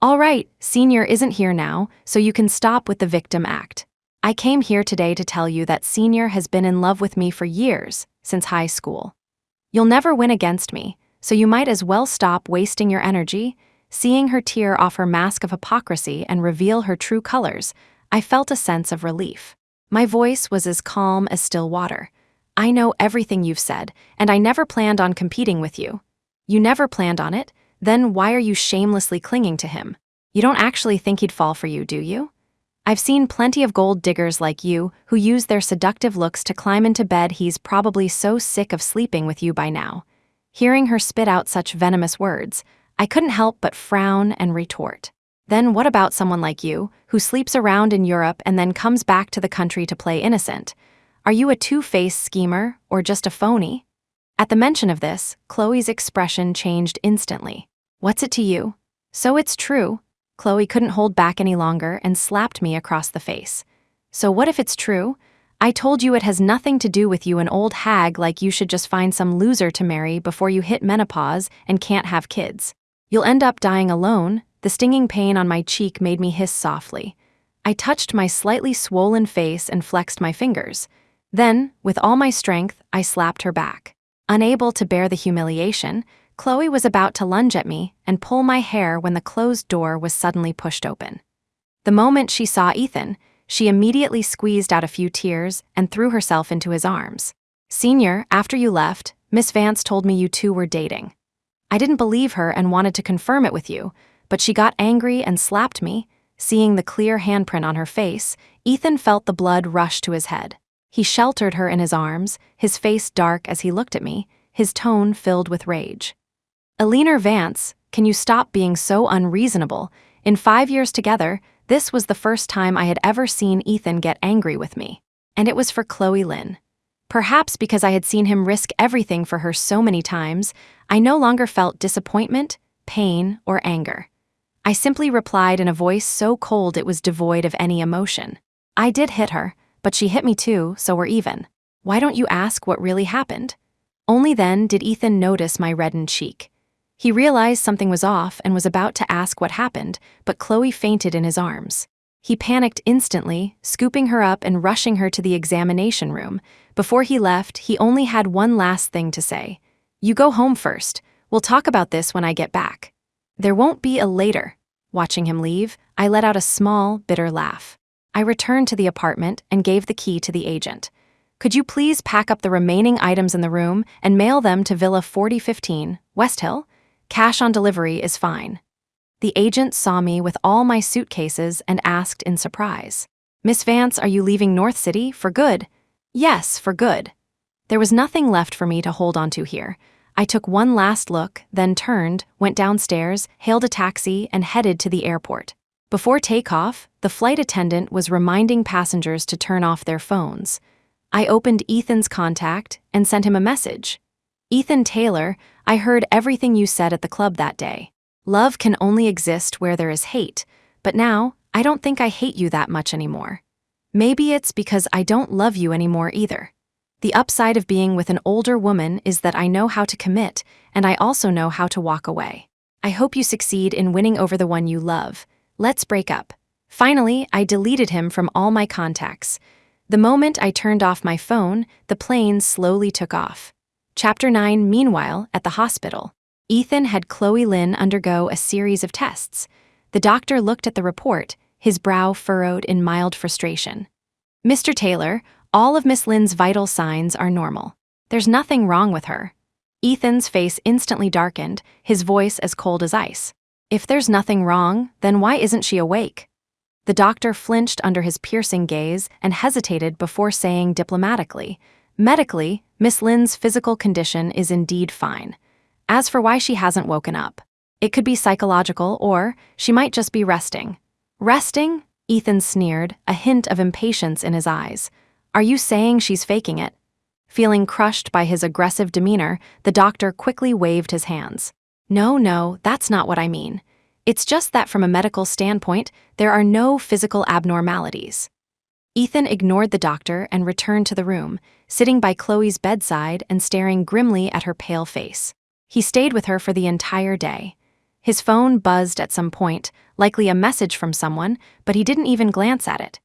"All right, Senior isn't here now, so you can stop with the victim act. I came here today to tell you that Senior has been in love with me for years, since high school. You'll never win against me, so you might as well stop wasting your energy." Seeing her tear off her mask of hypocrisy and reveal her true colors, I felt a sense of relief. My voice was as calm as still water. "I know everything you've said, and I never planned on competing with you." "You never planned on it? Then why are you shamelessly clinging to him? You don't actually think he'd fall for you, do you? I've seen plenty of gold diggers like you who use their seductive looks to climb into bed. He's probably so sick of sleeping with you by now." Hearing her spit out such venomous words, I couldn't help but frown and retort. "Then what about someone like you, who sleeps around in Europe and then comes back to the country to play innocent? Are you a two-faced schemer, or just a phony?" At the mention of this, Chloe's expression changed instantly. "What's it to you?" "So it's true." Chloe couldn't hold back any longer and slapped me across the face. "So what if it's true? I told you it has nothing to do with you, an old hag like you should just find some loser to marry before you hit menopause and can't have kids. You'll end up dying alone." The stinging pain on my cheek made me hiss softly. I touched my slightly swollen face and flexed my fingers. Then, with all my strength, I slapped her back. Unable to bear the humiliation, Chloe was about to lunge at me and pull my hair when the closed door was suddenly pushed open. The moment she saw Ethan, she immediately squeezed out a few tears and threw herself into his arms. "Senior, after you left, Miss Vance told me you two were dating. I didn't believe her and wanted to confirm it with you, but she got angry and slapped me." Seeing the clear handprint on her face, Ethan felt the blood rush to his head. He sheltered her in his arms, his face dark as he looked at me, his tone filled with rage. "Eleanor Vance, can you stop being so unreasonable? In 5 years together, this was the first time I had ever seen Ethan get angry with me. And it was for Chloe Lynn. Perhaps because I had seen him risk everything for her so many times, I no longer felt disappointment, pain, or anger. I simply replied in a voice so cold it was devoid of any emotion. "I did hit her, but she hit me too, so we're even. Why don't you ask what really happened?" Only then did Ethan notice my reddened cheek. He realized something was off and was about to ask what happened, but Chloe fainted in his arms. He panicked instantly, scooping her up and rushing her to the examination room. Before he left, he only had one last thing to say. "You go home first. We'll talk about this when I get back." "There won't be a later." Watching him leave, I let out a small, bitter laugh. I returned to the apartment and gave the key to the agent. "Could you please pack up the remaining items in the room and mail them to Villa 4015, West Hill? Cash on delivery is fine." The agent saw me with all my suitcases and asked in surprise, "Miss Vance, are you leaving North City for good?" "Yes, for good." There was nothing left for me to hold onto here. I took one last look, then turned, went downstairs, hailed a taxi, and headed to the airport. Before takeoff, the flight attendant was reminding passengers to turn off their phones. I opened Ethan's contact and sent him a message. Ethan Taylor, I heard everything you said at the club that day. Love can only exist where there is hate, but now, I don't think I hate you that much anymore. Maybe it's because I don't love you anymore either. The upside of being with an older woman is that I know how to commit, and I also know how to walk away. I hope you succeed in winning over the one you love. Let's break up. Finally, I deleted him from all my contacts. The moment I turned off my phone, the plane slowly took off. Chapter 9. Meanwhile, at the hospital, Ethan had Chloe Lynn undergo a series of tests. The doctor looked at the report, his brow furrowed in mild frustration. Mr. Taylor, all of Miss Lynn's vital signs are normal. There's nothing wrong with her. Ethan's face instantly darkened, his voice as cold as ice. If there's nothing wrong, then why isn't she awake? The doctor flinched under his piercing gaze and hesitated before saying diplomatically, "Medically, Miss Lynn's physical condition is indeed fine. As for why she hasn't woken up, it could be psychological or she might just be resting." "Resting?" Ethan sneered, a hint of impatience in his eyes. "Are you saying she's faking it?" Feeling crushed by his aggressive demeanor, the doctor quickly waved his hands. No, that's not what I mean. It's just that from a medical standpoint, there are no physical abnormalities." Ethan ignored the doctor and returned to the room, sitting by Chloe's bedside and staring grimly at her pale face. He stayed with her for the entire day. His phone buzzed at some point, likely a message from someone, but he didn't even glance at it.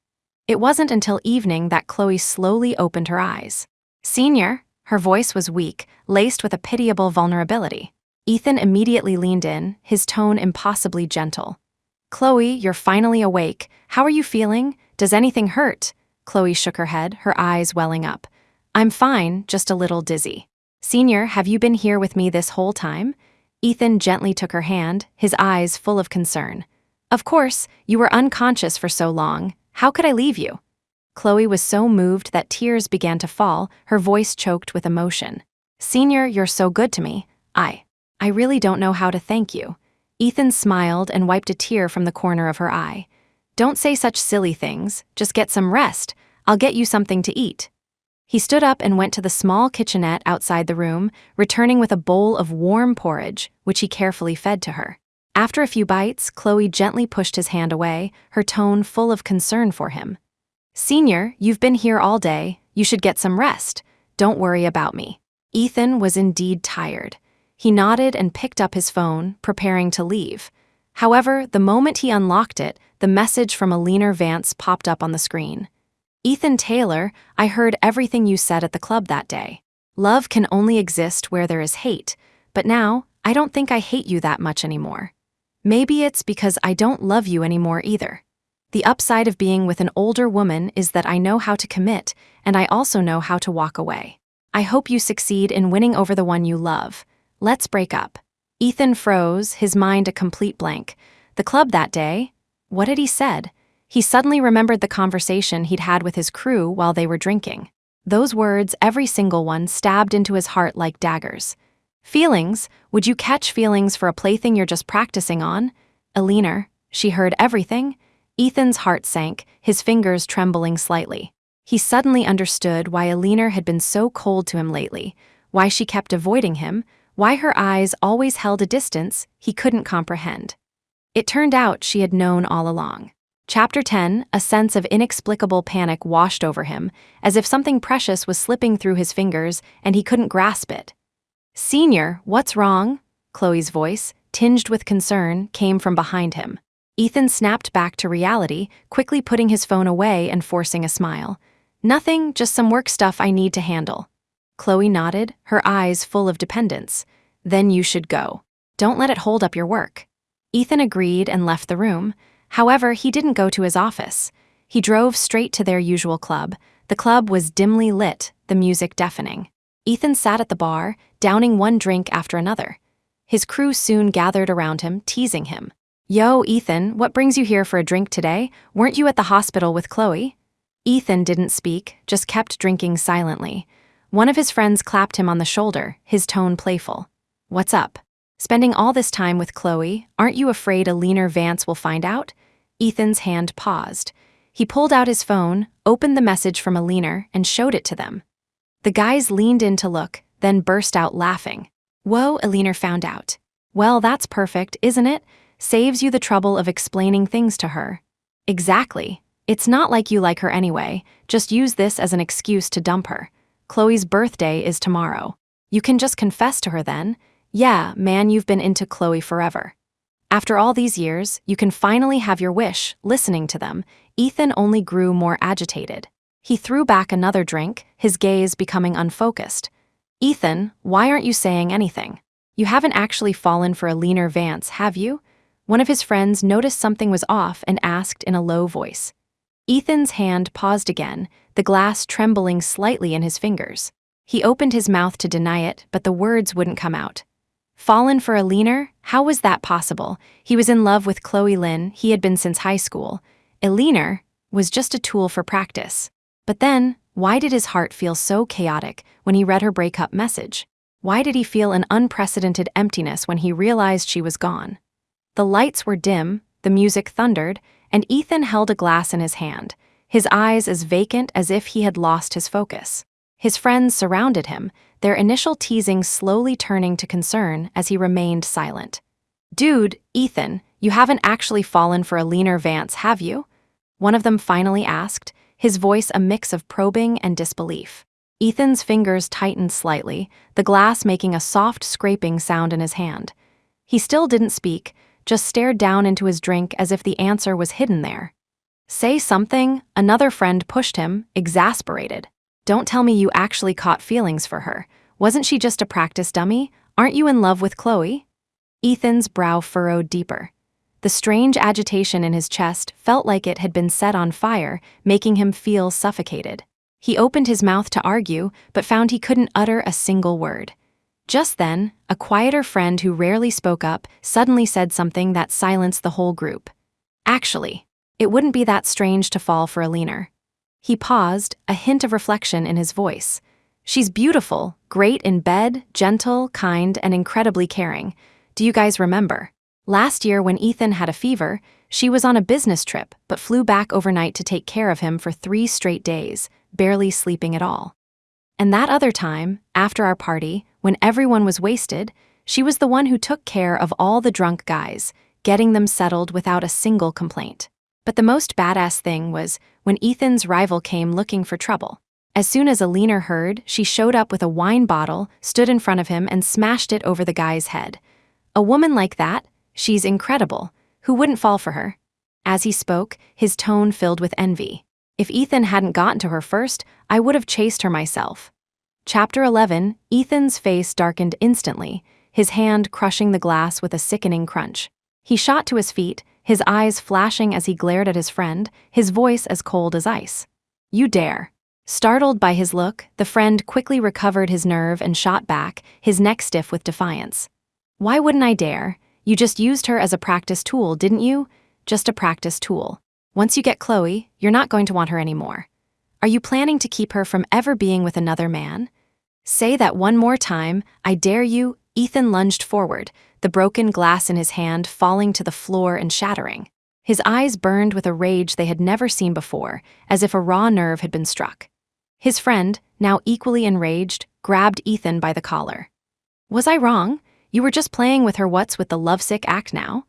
It wasn't until evening that Chloe slowly opened her eyes. "Senior," her voice was weak, laced with a pitiable vulnerability. Ethan immediately leaned in, his tone impossibly gentle. "Chloe, you're finally awake. How are you feeling? Does anything hurt?" Chloe shook her head, her eyes welling up. "I'm fine, just a little dizzy." "Senior, have you been here with me this whole time?" Ethan gently took her hand, his eyes full of concern. "Of course, you were unconscious for so long. How could I leave you?" Chloe was so moved that tears began to fall, her voice choked with emotion. "Senior, you're so good to me. I really don't know how to thank you." Ethan smiled and wiped a tear from the corner of her eye. "Don't say such silly things, just get some rest. I'll get you something to eat." He stood up and went to the small kitchenette outside the room, returning with a bowl of warm porridge, which he carefully fed to her. After a few bites, Chloe gently pushed his hand away, her tone full of concern for him. "Senior, you've been here all day. You should get some rest. Don't worry about me." Ethan was indeed tired. He nodded and picked up his phone, preparing to leave. However, the moment he unlocked it, the message from Alina Vance popped up on the screen. "Ethan Taylor, I heard everything you said at the club that day. Love can only exist where there is hate, but now, I don't think I hate you that much anymore. Maybe it's because I don't love you anymore either. The upside of being with an older woman is that I know how to commit, and I also know how to walk away. I hope you succeed in winning over the one you love. Let's break up." Ethan froze, his mind a complete blank. The club that day? What had he said? He suddenly remembered the conversation he'd had with his crew while they were drinking. Those words, every single one, stabbed into his heart like daggers. "Feelings? Would you catch feelings for a plaything you're just practicing on?" Alina, she heard everything? Ethan's heart sank, his fingers trembling slightly. He suddenly understood why Alina had been so cold to him lately, why she kept avoiding him, why her eyes always held a distance he couldn't comprehend. It turned out she had known all along. Chapter 10. A sense of inexplicable panic washed over him, as if something precious was slipping through his fingers and he couldn't grasp it. "Senior, what's wrong?" Chloe's voice, tinged with concern, came from behind him. Ethan snapped back to reality, quickly putting his phone away and forcing a smile. "Nothing, just some work stuff I need to handle." Chloe nodded, her eyes full of dependence. "Then you should go. Don't let it hold up your work." Ethan agreed and left the room. However, he didn't go to his office. He drove straight to their usual club. The club was dimly lit, the music deafening. Ethan sat at the bar, downing one drink after another. His crew soon gathered around him, teasing him. "Yo, Ethan, what brings you here for a drink today? Weren't you at the hospital with Chloe?" Ethan didn't speak, just kept drinking silently. One of his friends clapped him on the shoulder, his tone playful. "What's up? Spending all this time with Chloe, aren't you afraid Alina Vance will find out?" Ethan's hand paused. He pulled out his phone, opened the message from Alina, and showed it to them. The guys leaned in to look, then burst out laughing. Whoa, Alina found out. Well, that's perfect, isn't it? Saves you the trouble of explaining things to her. Exactly. It's not like you like her anyway, just use this as an excuse to dump her. Chloe's birthday is tomorrow. You can just confess to her then. Yeah, man, you've been into Chloe forever. After all these years, you can finally have your wish, listening to them. Ethan only grew more agitated. He threw back another drink, his gaze becoming unfocused. Ethan, why aren't you saying anything? You haven't actually fallen for Alina Vance, have you? One of his friends noticed something was off and asked in a low voice. Ethan's hand paused again, the glass trembling slightly in his fingers. He opened his mouth to deny it, but the words wouldn't come out. Fallen for Alina? How was that possible? He was in love with Chloe Lynn, he had been since high school. Alina was just a tool for practice. But then, why did his heart feel so chaotic when he read her breakup message? Why did he feel an unprecedented emptiness when he realized she was gone? The lights were dim, the music thundered, and Ethan held a glass in his hand, his eyes as vacant as if he had lost his focus. His friends surrounded him, their initial teasing slowly turning to concern as he remained silent. Dude, Ethan, you haven't actually fallen for Alina Vance, have you? One of them finally asked, his voice a mix of probing and disbelief. Ethan's fingers tightened slightly, the glass making a soft scraping sound in his hand. He still didn't speak, just stared down into his drink as if the answer was hidden there. Say something, another friend pushed him, exasperated. Don't tell me you actually caught feelings for her. Wasn't she just a practice dummy? Aren't you in love with Chloe? Ethan's brow furrowed deeper. The strange agitation in his chest felt like it had been set on fire, making him feel suffocated. He opened his mouth to argue, but found he couldn't utter a single word. Just then, a quieter friend who rarely spoke up suddenly said something that silenced the whole group. Actually, it wouldn't be that strange to fall for Alina. He paused, a hint of reflection in his voice. She's beautiful, great in bed, gentle, kind, and incredibly caring. Do you guys remember? Last year when Ethan had a fever, she was on a business trip but flew back overnight to take care of him for 3 straight days, barely sleeping at all. And that other time, after our party, when everyone was wasted, she was the one who took care of all the drunk guys, getting them settled without a single complaint. But the most badass thing was when Ethan's rival came looking for trouble. As soon as Alina heard, she showed up with a wine bottle, stood in front of him, and smashed it over the guy's head. A woman like that, she's incredible. Who wouldn't fall for her? As he spoke, his tone filled with envy. If Ethan hadn't gotten to her first, I would have chased her myself. Chapter 11, Ethan's face darkened instantly, his hand crushing the glass with a sickening crunch. He shot to his feet, his eyes flashing as he glared at his friend, his voice as cold as ice. You dare. Startled by his look, the friend quickly recovered his nerve and shot back, his neck stiff with defiance. Why wouldn't I dare? You just used her as a practice tool, didn't you? Just a practice tool. Once you get Chloe, you're not going to want her anymore. Are you planning to keep her from ever being with another man? Say that one more time, I dare you. Ethan lunged forward, the broken glass in his hand falling to the floor and shattering. His eyes burned with a rage they had never seen before, as if a raw nerve had been struck. His friend, now equally enraged, grabbed Ethan by the collar. Was I wrong? You were just playing with her what's with the lovesick act now?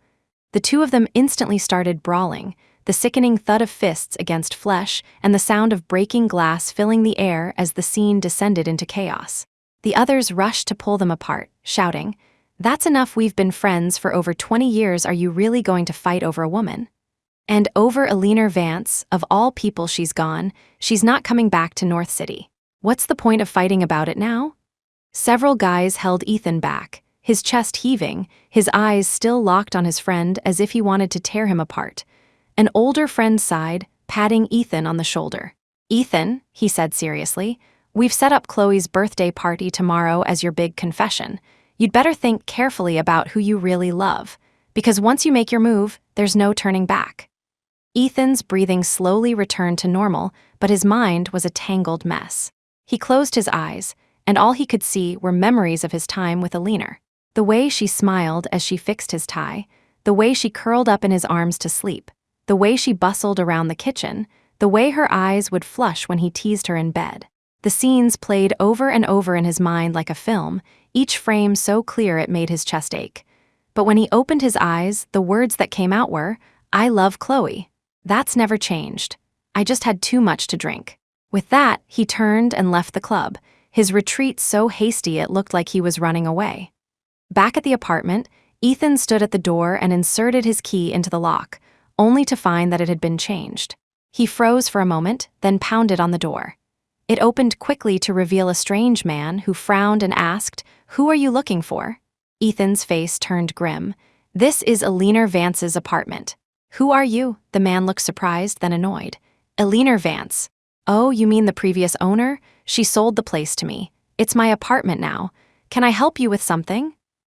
The two of them instantly started brawling, the sickening thud of fists against flesh and the sound of breaking glass filling the air as the scene descended into chaos. The others rushed to pull them apart, shouting, "That's enough, we've been friends for over 20 years, are you really going to fight over a woman?" And over Alina Vance, of all people she's gone, she's not coming back to North City. What's the point of fighting about it now? Several guys held Ethan back, his chest heaving, his eyes still locked on his friend as if he wanted to tear him apart. An older friend sighed, patting Ethan on the shoulder. "Ethan," he said seriously, "we've set up Chloe's birthday party tomorrow as your big confession. You'd better think carefully about who you really love, because once you make your move, there's no turning back." Ethan's breathing slowly returned to normal, but his mind was a tangled mess. He closed his eyes, and all he could see were memories of his time with Alina. The way she smiled as she fixed his tie, the way she curled up in his arms to sleep, the way she bustled around the kitchen, the way her eyes would flush when he teased her in bed. The scenes played over and over in his mind like a film, each frame so clear it made his chest ache. But when he opened his eyes, the words that came out were, "I love Chloe. That's never changed. I just had too much to drink." With that, he turned and left the club, his retreat so hasty it looked like he was running away. Back at the apartment, Ethan stood at the door and inserted his key into the lock, only to find that it had been changed. He froze for a moment, then pounded on the door. It opened quickly to reveal a strange man who frowned and asked, "Who are you looking for?" Ethan's face turned grim. "This is Eleanor Vance's apartment." "Who are you?" The man looked surprised, then annoyed. "Eleanor Vance." "Oh, you mean the previous owner? She sold the place to me. It's my apartment now. Can I help you with something?"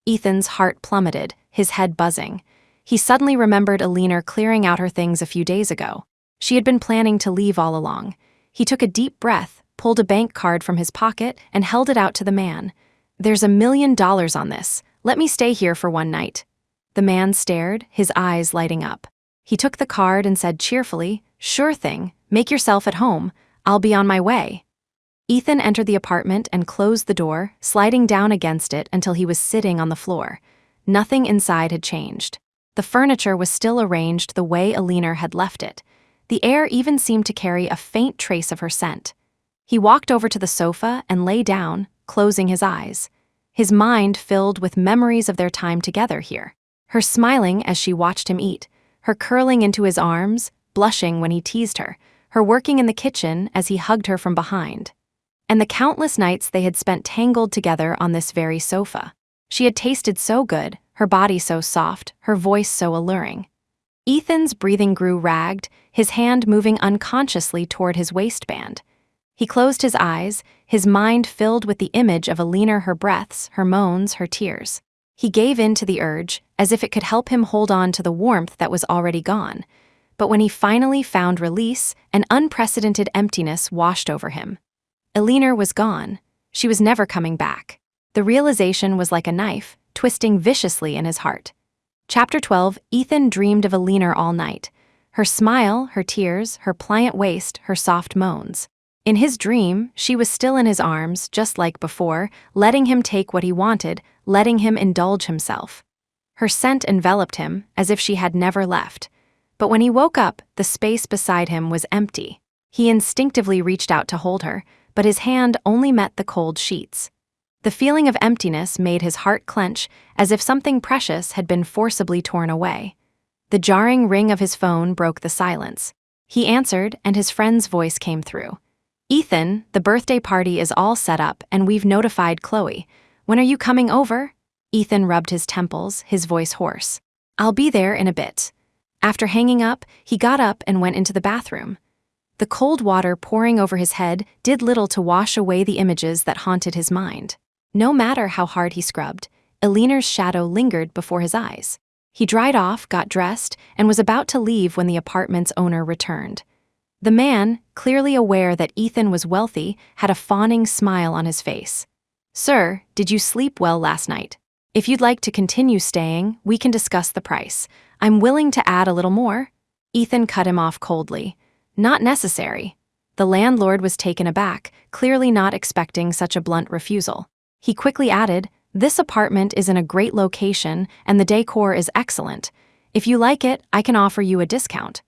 Ethan's heart plummeted, his head buzzing. He suddenly remembered Eleanor clearing out her things a few days ago. She had been planning to leave all along. He took a deep breath, pulled a bank card from his pocket, and held it out to the man. "There's $1 million on this. Let me stay here for one night." The man stared, his eyes lighting up. He took the card and said cheerfully, "Sure thing, make yourself at home. I'll be on my way." Ethan entered the apartment and closed the door, sliding down against it until he was sitting on the floor. Nothing inside had changed. The furniture was still arranged the way Eleanor had left it. The air even seemed to carry a faint trace of her scent. He walked over to the sofa and lay down, closing his eyes. His mind filled with memories of their time together here. Her smiling as she watched him eat, her curling into his arms, blushing when he teased her, her working in the kitchen as he hugged her from behind. And the countless nights they had spent tangled together on this very sofa. She had tasted so good, her body so soft, her voice so alluring. Ethan's breathing grew ragged, his hand moving unconsciously toward his waistband. He closed his eyes, his mind filled with the image of Eleanor, her breaths, her moans, her tears. He gave in to the urge, as if it could help him hold on to the warmth that was already gone. But when he finally found release, an unprecedented emptiness washed over him. Eleanor was gone. She was never coming back. The realization was like a knife, twisting viciously in his heart. Chapter 12, Ethan dreamed of Eleanor all night. Her smile, her tears, her pliant waist, her soft moans. In his dream, she was still in his arms, just like before, letting him take what he wanted, letting him indulge himself. Her scent enveloped him, as if she had never left. But when he woke up, the space beside him was empty. He instinctively reached out to hold her, but his hand only met the cold sheets. The feeling of emptiness made his heart clench, as if something precious had been forcibly torn away. The jarring ring of his phone broke the silence. He answered, and his friend's voice came through. "Ethan, the birthday party is all set up, and we've notified Chloe. When are you coming over?" Ethan rubbed his temples, his voice hoarse. "I'll be there in a bit." After hanging up, he got up and went into the bathroom. The cold water pouring over his head did little to wash away the images that haunted his mind. No matter how hard he scrubbed, Eleanor's shadow lingered before his eyes. He dried off, got dressed, and was about to leave when the apartment's owner returned. The man, clearly aware that Ethan was wealthy, had a fawning smile on his face. "Sir, did you sleep well last night? If you'd like to continue staying, we can discuss the price. I'm willing to add a little more." Ethan cut him off coldly. "Not necessary." The landlord was taken aback, clearly not expecting such a blunt refusal. He quickly added, "This apartment is in a great location and the decor is excellent. If you like it, I can offer you a discount."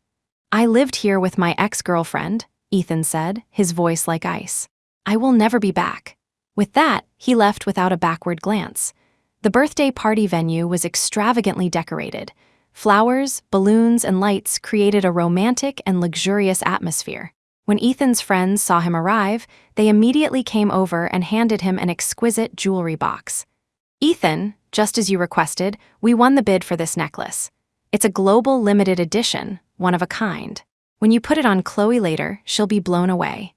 "I lived here with my ex-girlfriend," Ethan said, his voice like ice. "I will never be back." With that, he left without a backward glance. The birthday party venue was extravagantly decorated. Flowers, balloons, and lights created a romantic and luxurious atmosphere. When Ethan's friends saw him arrive, they immediately came over and handed him an exquisite jewelry box. "Ethan, just as you requested, we won the bid for this necklace. It's a global limited edition, one of a kind. When you put it on Chloe later, she'll be blown away."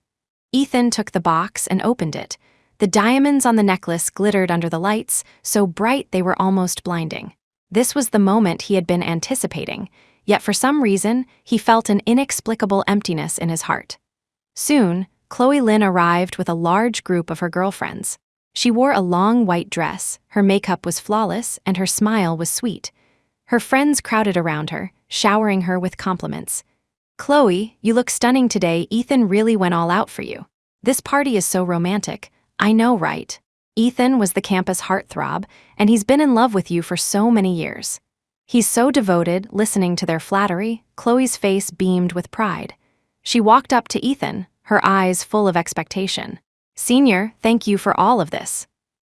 Ethan took the box and opened it. The diamonds on the necklace glittered under the lights, so bright they were almost blinding. This was the moment he had been anticipating, yet for some reason, he felt an inexplicable emptiness in his heart. Soon, Chloe Lynn arrived with a large group of her girlfriends. She wore a long white dress, her makeup was flawless, and her smile was sweet. Her friends crowded around her, showering her with compliments. "Chloe, you look stunning today. Ethan really went all out for you." This party is so romantic. I know, right? Ethan was the campus heartthrob, and he's been in love with you for so many years. He's so devoted, listening to their flattery. Chloe's face beamed with pride. She walked up to Ethan, her eyes full of expectation. Senior, thank you for all of this.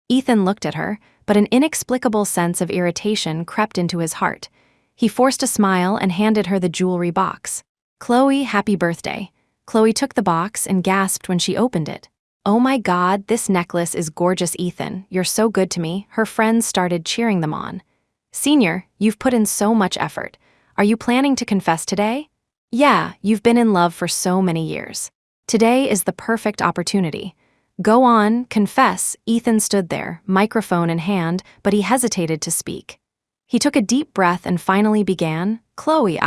Ethan looked at her, but an inexplicable sense of irritation crept into his heart. He forced a smile and handed her the jewelry box. Chloe, happy birthday. Chloe took the box and gasped when she opened it. Oh my God, this necklace is gorgeous, Ethan. You're so good to me. Her friends started cheering them on. Senior, you've put in so much effort. Are you planning to confess today? Yeah, you've been in love for so many years. Today is the perfect opportunity. Go on, confess. Ethan stood there, microphone in hand, but he hesitated to speak. He took a deep breath and finally began, Chloe,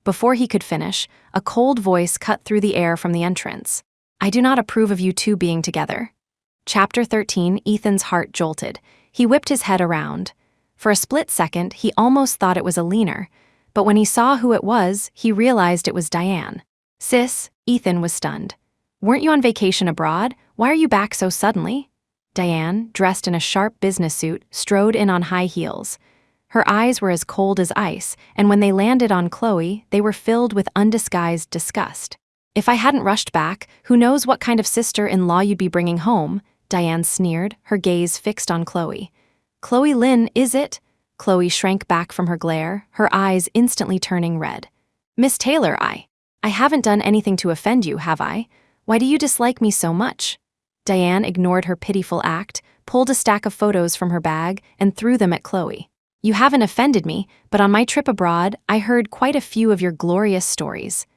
Before he could finish, a cold voice cut through the air from the entrance. I do not approve of you two being together. Chapter 13, Ethan's heart jolted. He whipped his head around. For a split second, he almost thought it was Alina, but when he saw who it was, he realized it was Diane. Sis, Ethan was stunned. Weren't you on vacation abroad? Why are you back so suddenly? Diane, dressed in a sharp business suit, strode in on high heels. Her eyes were as cold as ice, and when they landed on Chloe, they were filled with undisguised disgust. If I hadn't rushed back, who knows what kind of sister-in-law you'd be bringing home, Diane sneered, her gaze fixed on Chloe. Chloe Lynn, is it? Chloe shrank back from her glare, her eyes instantly turning red. Miss Taylor, I haven't done anything to offend you, have I? Why do you dislike me so much? Diane ignored her pitiful act, pulled a stack of photos from her bag, and threw them at Chloe. You haven't offended me, but on my trip abroad, I heard quite a few of your glorious stories.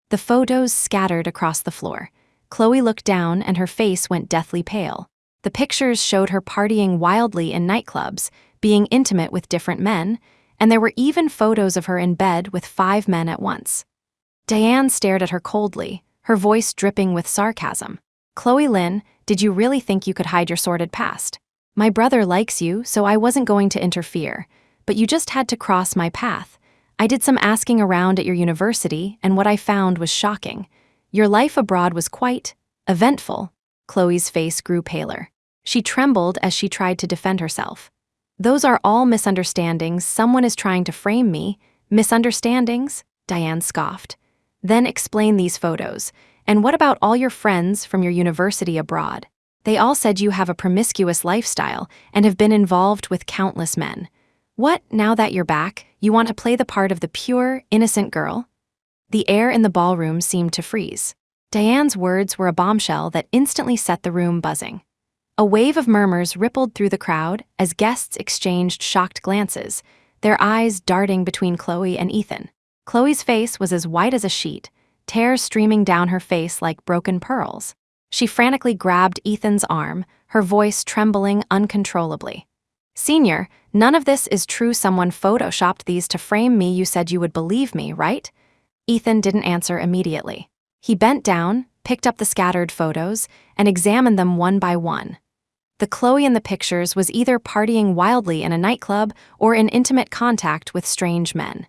The photos scattered across the floor. Chloe looked down and her face went deathly pale. The pictures showed her partying wildly in nightclubs, being intimate with different men, and there were even photos of her in bed with 5 men at once. Diane stared at her coldly, her voice dripping with sarcasm. Chloe Lynn, did you really think you could hide your sordid past? My brother likes you, so I wasn't going to interfere, but you just had to cross my path. I did some asking around at your university, and what I found was shocking. Your life abroad was quite eventful. Chloe's face grew paler. She trembled as she tried to defend herself. Those are all misunderstandings. Someone is trying to frame me. Misunderstandings? Diane scoffed. Then explain these photos. And what about all your friends from your university abroad? They all said you have a promiscuous lifestyle and have been involved with countless men. What, now that you're back, you want to play the part of the pure, innocent girl? The air in the ballroom seemed to freeze. Diane's words were a bombshell that instantly set the room buzzing. A wave of murmurs rippled through the crowd as guests exchanged shocked glances, their eyes darting between Chloe and Ethan. Chloe's face was as white as a sheet, tears streaming down her face like broken pearls. She frantically grabbed Ethan's arm, her voice trembling uncontrollably. Senior, none of this is true. Someone photoshopped these to frame me. You said you would believe me, right? Ethan didn't answer immediately. He bent down, picked up the scattered photos, and examined them one by one. The Chloe in the pictures was either partying wildly in a nightclub or in intimate contact with strange men.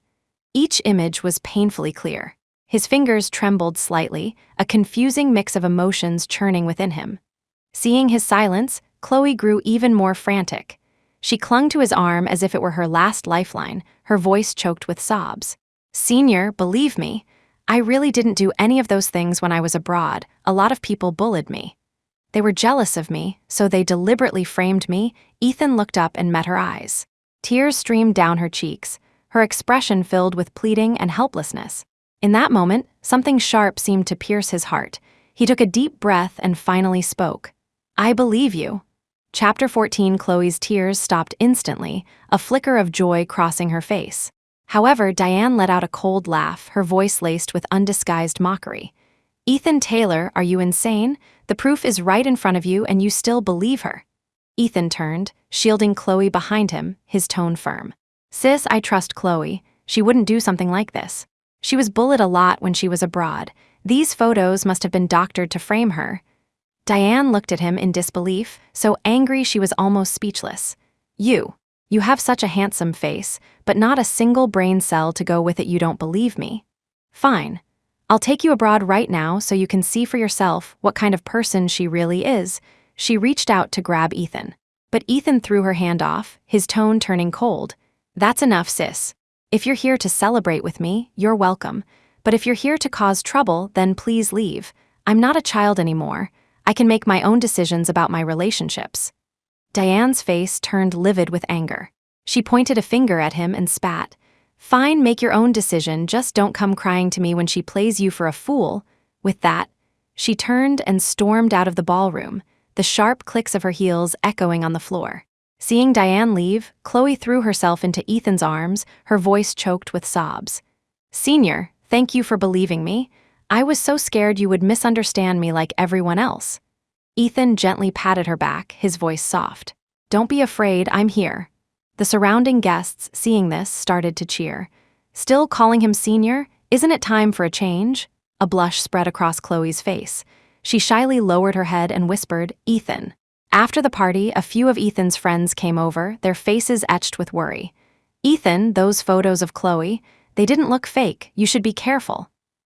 Each image was painfully clear. His fingers trembled slightly, a confusing mix of emotions churning within him. Seeing his silence, Chloe grew even more frantic. She clung to his arm as if it were her last lifeline, her voice choked with sobs. Senior, believe me, I really didn't do any of those things when I was abroad. A lot of people bullied me. They were jealous of me, so they deliberately framed me. Ethan looked up and met her eyes. Tears streamed down her cheeks, her expression filled with pleading and helplessness. In that moment, something sharp seemed to pierce his heart. He took a deep breath and finally spoke. I believe you. Chapter 14, Chloe's tears stopped instantly, a flicker of joy crossing her face. However, Diane let out a cold laugh, her voice laced with undisguised mockery. Ethan Taylor, are you insane? The proof is right in front of you and you still believe her. Ethan turned, shielding Chloe behind him, his tone firm. Sis, I trust Chloe. She wouldn't do something like this. She was bullied a lot when she was abroad. These photos must have been doctored to frame her. Diane looked at him in disbelief, so angry she was almost speechless. You have such a handsome face, but not a single brain cell to go with it. You don't believe me? Fine. I'll take you abroad right now so you can see for yourself what kind of person she really is." She reached out to grab Ethan. But Ethan threw her hand off, his tone turning cold. "That's enough, sis. If you're here to celebrate with me, you're welcome. But if you're here to cause trouble, then please leave. I'm not a child anymore. I can make my own decisions about my relationships." Diane's face turned livid with anger. She pointed a finger at him and spat. "Fine, make your own decision, just don't come crying to me when she plays you for a fool." With that, she turned and stormed out of the ballroom, the sharp clicks of her heels echoing on the floor. Seeing Diane leave, Chloe threw herself into Ethan's arms, her voice choked with sobs. "Senior, thank you for believing me. I was so scared you would misunderstand me like everyone else." Ethan gently patted her back, his voice soft. "Don't be afraid, I'm here." The surrounding guests, seeing this, started to cheer. "Still calling him senior? Isn't it time for a change?" A blush spread across Chloe's face. She shyly lowered her head and whispered, "Ethan." After the party, a few of Ethan's friends came over, their faces etched with worry. "Ethan, those photos of Chloe, they didn't look fake. You should be careful."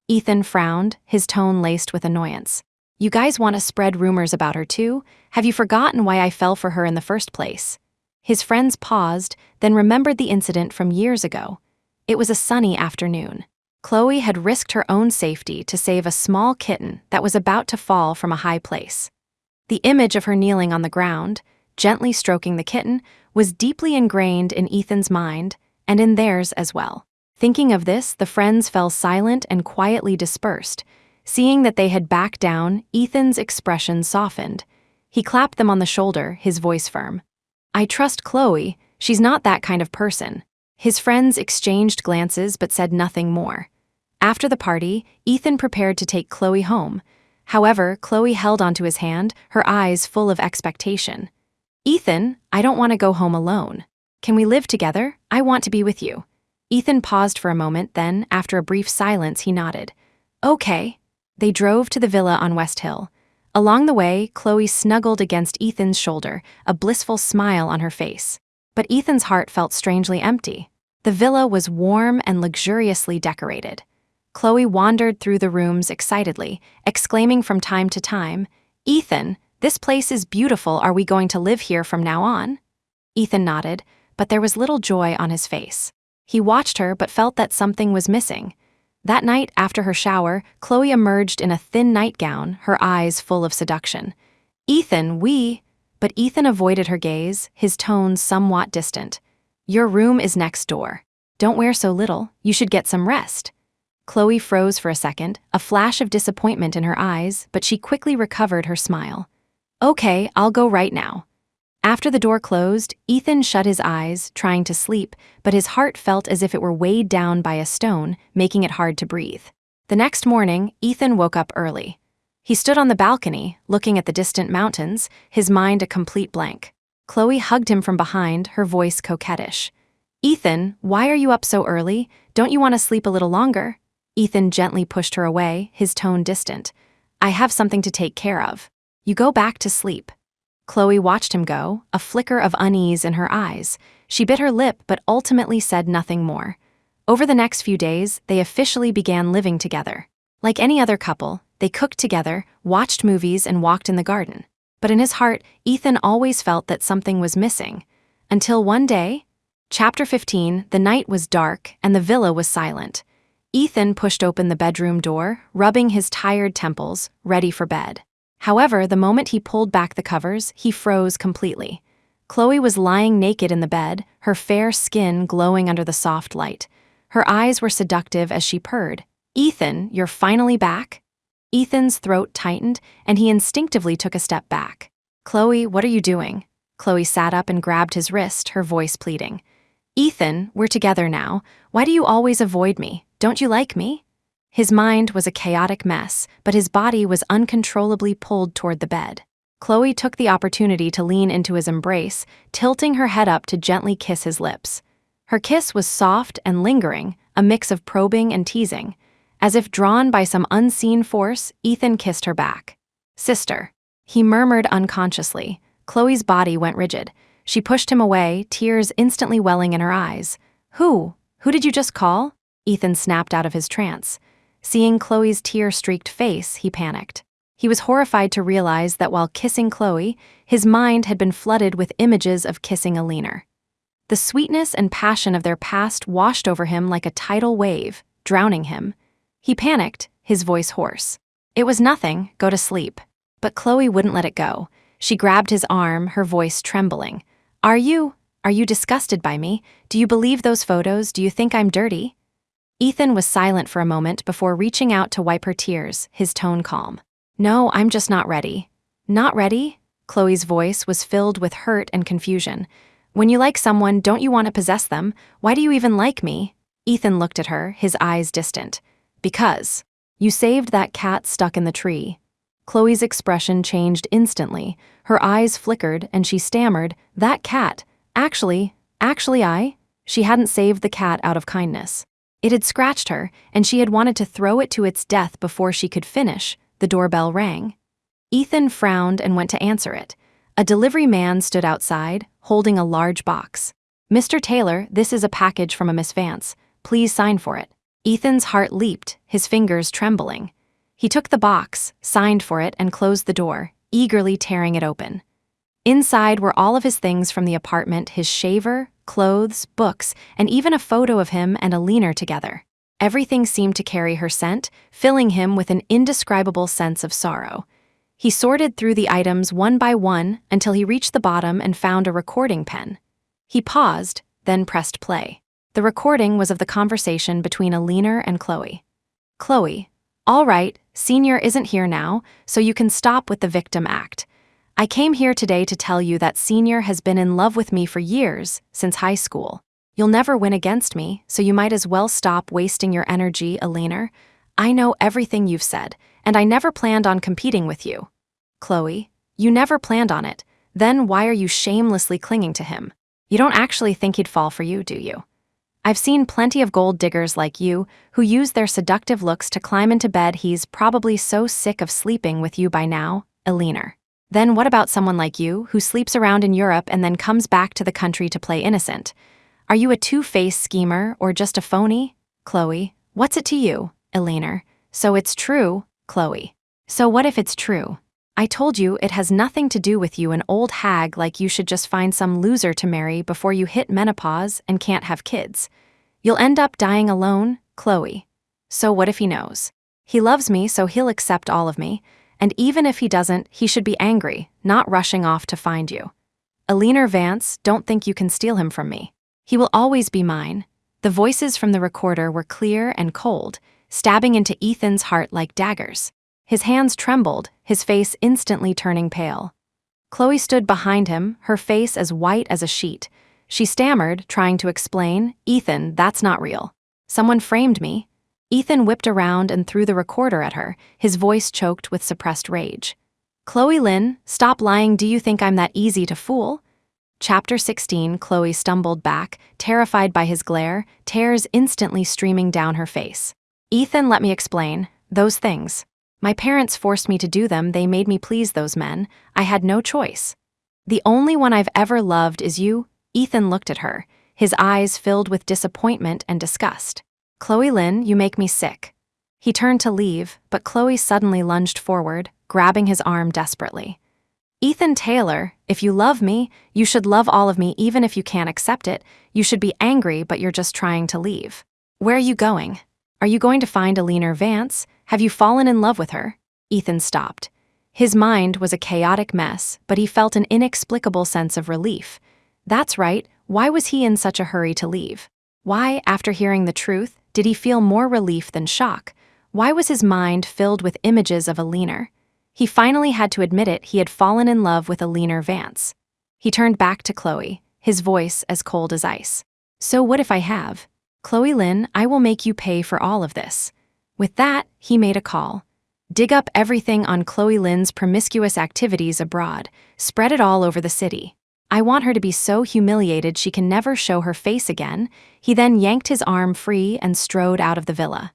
Ethan frowned, his tone laced with annoyance. "You guys want to spread rumors about her too? Have you forgotten why I fell for her in the first place?" His friends paused, then remembered the incident from years ago. It was a sunny afternoon. Chloe had risked her own safety to save a small kitten that was about to fall from a high place. The image of her kneeling on the ground, gently stroking the kitten, was deeply ingrained in Ethan's mind and in theirs as well. Thinking of this, the friends fell silent and quietly dispersed. Seeing that they had backed down, Ethan's expression softened. He clapped them on the shoulder, his voice firm. "I trust Chloe. She's not that kind of person." His friends exchanged glances but said nothing more. After the party, Ethan prepared to take Chloe home. However, Chloe held onto his hand, her eyes full of expectation. "Ethan, I don't want to go home alone. Can we live together? I want to be with you." Ethan paused for a moment, then, after a brief silence, he nodded. "Okay." They drove to the villa on West Hill. Along the way, Chloe snuggled against Ethan's shoulder, a blissful smile on her face. But Ethan's heart felt strangely empty. The villa was warm and luxuriously decorated. Chloe wandered through the rooms excitedly, exclaiming from time to time, "Ethan, this place is beautiful. Are we going to live here from now on?" Ethan nodded, but there was little joy on his face. He watched her but felt that something was missing. That night, after her shower, Chloe emerged in a thin nightgown, her eyes full of seduction. "Ethan, But Ethan avoided her gaze, his tone somewhat distant. "Your room is next door. Don't wear so little. You should get some rest." Chloe froze for a second, a flash of disappointment in her eyes, but she quickly recovered her smile. "Okay, I'll go right now." After the door closed, Ethan shut his eyes, trying to sleep, but his heart felt as if it were weighed down by a stone, making it hard to breathe. The next morning, Ethan woke up early. He stood on the balcony, looking at the distant mountains, his mind a complete blank. Chloe hugged him from behind, her voice coquettish. "Ethan, why are you up so early? Don't you want to sleep a little longer?" Ethan gently pushed her away, his tone distant. "I have something to take care of. You go back to sleep." Chloe watched him go, a flicker of unease in her eyes. She bit her lip but ultimately said nothing more. Over the next few days, they officially began living together. Like any other couple, they cooked together, watched movies, and walked in the garden. But in his heart, Ethan always felt that something was missing. Until one day... Chapter 15, the night was dark and the villa was silent. Ethan pushed open the bedroom door, rubbing his tired temples, ready for bed. However, the moment he pulled back the covers, he froze completely. Chloe was lying naked in the bed, her fair skin glowing under the soft light. Her eyes were seductive as she purred. "Ethan, you're finally back?" Ethan's throat tightened, and he instinctively took a step back. "Chloe, what are you doing?" Chloe sat up and grabbed his wrist, her voice pleading. "Ethan, we're together now. Why do you always avoid me? Don't you like me?" His mind was a chaotic mess, but his body was uncontrollably pulled toward the bed. Chloe took the opportunity to lean into his embrace, tilting her head up to gently kiss his lips. Her kiss was soft and lingering, a mix of probing and teasing. As if drawn by some unseen force, Ethan kissed her back. "Sister," he murmured unconsciously. Chloe's body went rigid. She pushed him away, tears instantly welling in her eyes. Who did you just call?" Ethan snapped out of his trance. Seeing Chloe's tear-streaked face, he panicked. He was horrified to realize that while kissing Chloe, his mind had been flooded with images of kissing Alina. The sweetness and passion of their past washed over him like a tidal wave, drowning him. He panicked, his voice hoarse. "It was nothing, go to sleep." But Chloe wouldn't let it go. She grabbed his arm, her voice trembling. Are you disgusted by me? Do you believe those photos? Do you think I'm dirty?" Ethan was silent for a moment before reaching out to wipe her tears, his tone calm. "No, I'm just not ready." "Not ready?" Chloe's voice was filled with hurt and confusion. "When you like someone, don't you want to possess them? Why do you even like me?" Ethan looked at her, his eyes distant. "Because you saved that cat stuck in the tree." Chloe's expression changed instantly. Her eyes flickered and she stammered, "That cat, actually I?" She hadn't saved the cat out of kindness. It had scratched her, and she had wanted to throw it to its death before she could finish. The doorbell rang. Ethan frowned and went to answer it. A delivery man stood outside, holding a large box. "Mr. Taylor, this is a package from a Miss Vance. Please sign for it." Ethan's heart leaped, his fingers trembling. He took the box, signed for it, and closed the door, eagerly tearing it open. Inside were all of his things from the apartment, his shaver, clothes, books, and even a photo of him and Alina together. Everything seemed to carry her scent, filling him with an indescribable sense of sorrow. He sorted through the items one by one until he reached the bottom and found a recording pen. He paused, then pressed play. The recording was of the conversation between Alina and Chloe. "Chloe, all right, Senior isn't here now, so you can stop with the victim act. I came here today to tell you that Senior has been in love with me for years, since high school. You'll never win against me, so you might as well stop wasting your energy, Alina. I know everything you've said, and I never planned on competing with you." "Chloe, you never planned on it. Then why are you shamelessly clinging to him? You don't actually think he'd fall for you, do you? I've seen plenty of gold diggers like you who use their seductive looks to climb into bed. He's probably so sick of sleeping with you by now, Alina. Then what about someone like you who sleeps around in Europe and then comes back to the country to play innocent? Are you a two-faced schemer or just a phony? Chloe, what's it to you, Alina? So it's true, Chloe. So what if it's true? I told you it has nothing to do with you, an old hag like you should just find some loser to marry before you hit menopause and can't have kids. You'll end up dying alone, Chloe. So what if he knows? He loves me, so he'll accept all of me, and even if he doesn't, he should be angry, not rushing off to find you. Alina Vance, don't think you can steal him from me. He will always be mine." The voices from the recorder were clear and cold, stabbing into Ethan's heart like daggers. His hands trembled, his face instantly turning pale. Chloe stood behind him, her face as white as a sheet. She stammered, trying to explain, "Ethan, that's not real. Someone framed me." Ethan whipped around and threw the recorder at her, his voice choked with suppressed rage. "Chloe Lynn, stop lying. Do you think I'm that easy to fool?" Chapter 16. Chloe stumbled back, terrified by his glare, tears instantly streaming down her face. "Ethan, let me explain. Those things. My parents forced me to do them. They made me please those men. I had no choice. The only one I've ever loved is you." Ethan looked at her, his eyes filled with disappointment and disgust. "Chloe Lynn, you make me sick." He turned to leave, but Chloe suddenly lunged forward, grabbing his arm desperately. "Ethan Taylor, if you love me, you should love all of me even if you can't accept it. You should be angry, but you're just trying to leave. Where are you going? Are you going to find Alina Vance? Have you fallen in love with her?" Ethan stopped. His mind was a chaotic mess, but he felt an inexplicable sense of relief. That's right, why was he in such a hurry to leave? Why, after hearing the truth, did he feel more relief than shock? Why was his mind filled with images of Alina? He finally had to admit it, he had fallen in love with Alina Vance. He turned back to Chloe, his voice as cold as ice. "So what if I have? Chloe Lynn, I will make you pay for all of this." With that, he made a call. "Dig up everything on Chloe Lynn's promiscuous activities abroad. Spread it all over the city. I want her to be so humiliated she can never show her face again." He then yanked his arm free and strode out of the villa.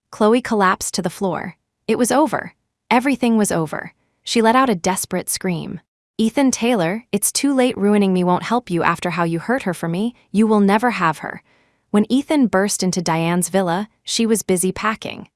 Chloe collapsed to the floor. It was over. Everything was over. She let out a desperate scream. "Ethan Taylor, it's too late. Ruining me won't help you after how you hurt her for me. You will never have her." When Ethan burst into Diane's villa, she was busy packing.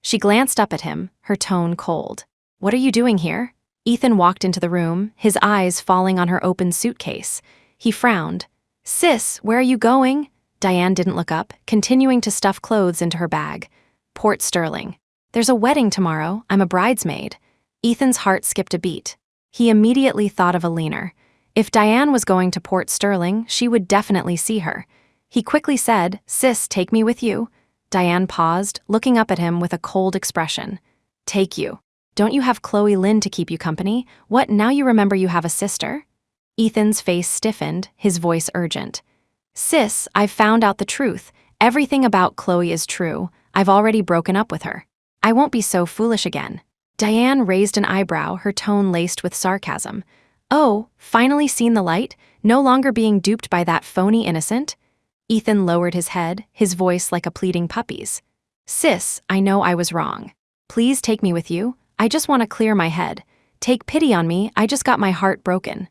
She glanced up at him, her tone cold. "What are you doing here?" Ethan walked into the room, his eyes falling on her open suitcase. He frowned. "Sis, where are you going?" Diane didn't look up, continuing to stuff clothes into her bag. "Port Sterling. There's a wedding tomorrow. I'm a bridesmaid." Ethan's heart skipped a beat. He immediately thought of Alina. If Diane was going to Port Sterling, she would definitely see her. He quickly said, "Sis, take me with you." Diane paused, looking up at him with a cold expression. "Take you? Don't you have Chloe Lynn to keep you company? What, now you remember you have a sister?" Ethan's face stiffened, his voice urgent. "Sis, I've found out the truth. Everything about Chloe is true. I've already broken up with her. I won't be so foolish again." Diane raised an eyebrow, her tone laced with sarcasm. "Oh, finally seen the light? No longer being duped by that phony innocent?" Ethan lowered his head, his voice like a pleading puppy's. "Sis, I know I was wrong. Please take me with you. I just want to clear my head. Take pity on me, I just got my heart broken."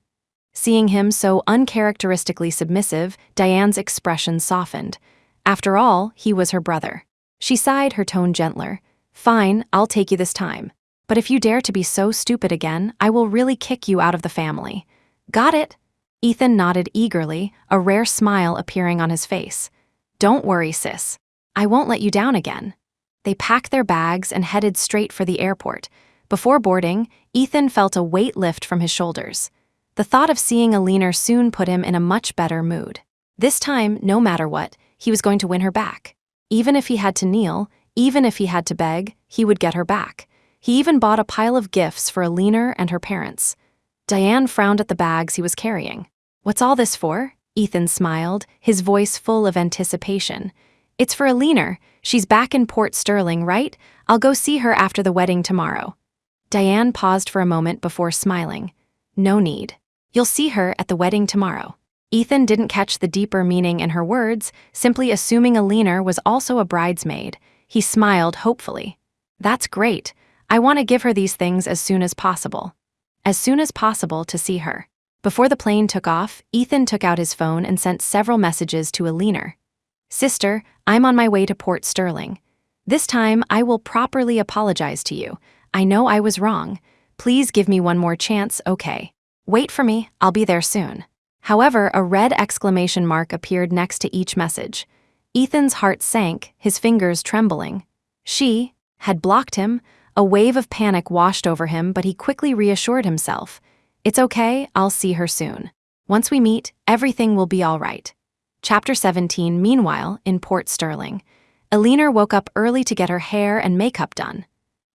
Seeing him so uncharacteristically submissive, Diane's expression softened. After all, he was her brother. She sighed, her tone gentler. "Fine, I'll take you this time. But if you dare to be so stupid again, I will really kick you out of the family." "Got it?" Ethan nodded eagerly, a rare smile appearing on his face. "Don't worry, sis. I won't let you down again." They packed their bags and headed straight for the airport. Before boarding, Ethan felt a weight lift from his shoulders. The thought of seeing Alina soon put him in a much better mood. This time, no matter what, he was going to win her back. Even if he had to kneel, even if he had to beg, he would get her back. He even bought a pile of gifts for Alina and her parents. Diane frowned at the bags he was carrying. "What's all this for?" Ethan smiled, his voice full of anticipation. "It's for Alina. She's back in Port Sterling, right? I'll go see her after the wedding tomorrow." Diane paused for a moment before smiling. "No need. You'll see her at the wedding tomorrow." Ethan didn't catch the deeper meaning in her words, simply assuming Alina was also a bridesmaid. He smiled hopefully. "That's great. I want to give her these things as soon as possible." As soon as possible to see her. Before the plane took off, Ethan took out his phone and sent several messages to Alina. "Sister, I'm on my way to Port Sterling. This time, I will properly apologize to you. I know I was wrong. Please give me one more chance, okay? Wait for me, I'll be there soon." However, a red exclamation mark appeared next to each message. Ethan's heart sank, his fingers trembling. She had blocked him. A wave of panic washed over him, but he quickly reassured himself. "It's okay, I'll see her soon. Once we meet, everything will be all right." Chapter 17. Meanwhile, in Port Sterling, Alina woke up early to get her hair and makeup done.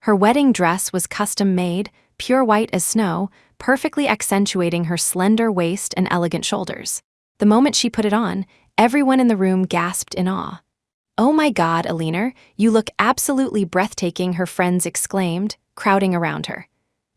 Her wedding dress was custom-made, pure white as snow, perfectly accentuating her slender waist and elegant shoulders. The moment she put it on, everyone in the room gasped in awe. "Oh my God, Alina, you look absolutely breathtaking," her friends exclaimed, crowding around her.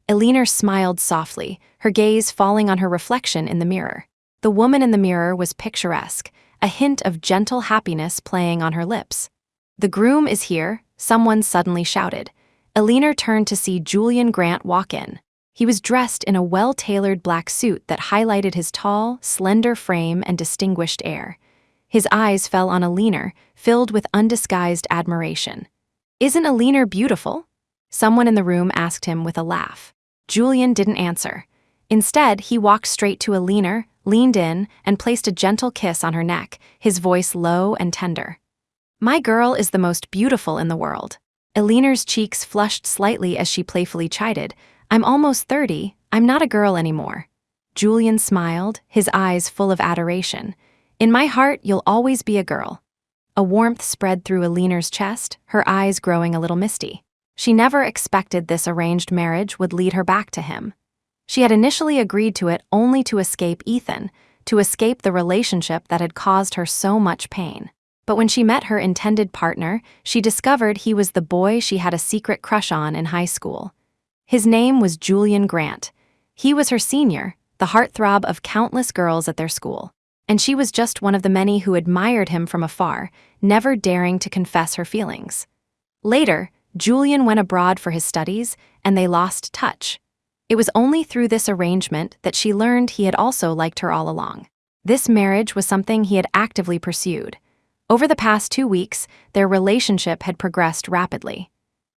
Alina smiled softly, her gaze falling on her reflection in the mirror. The woman in the mirror was picturesque, a hint of gentle happiness playing on her lips. "The groom is here," someone suddenly shouted. Alina turned to see Julian Grant walk in. He was dressed in a well-tailored black suit that highlighted his tall, slender frame and distinguished air. His eyes fell on Alina, filled with undisguised admiration. "Isn't Alina beautiful?" Someone in the room asked him with a laugh. Julian didn't answer. Instead, he walked straight to Alina, leaned in, and placed a gentle kiss on her neck, his voice low and tender. "My girl is the most beautiful in the world." Alina's cheeks flushed slightly as she playfully chided, "I'm almost 30, I'm not a girl anymore." Julian smiled, his eyes full of adoration. "In my heart, you'll always be a girl." A warmth spread through Alina's chest, her eyes growing a little misty. She never expected this arranged marriage would lead her back to him. She had initially agreed to it only to escape Ethan, to escape the relationship that had caused her so much pain. But when she met her intended partner, she discovered he was the boy she had a secret crush on in high school. His name was Julian Grant. He was her senior, the heartthrob of countless girls at their school. And she was just one of the many who admired him from afar, never daring to confess her feelings. Later, Julian went abroad for his studies, and they lost touch. It was only through this arrangement that she learned he had also liked her all along. This marriage was something he had actively pursued. Over the past 2 weeks, their relationship had progressed rapidly.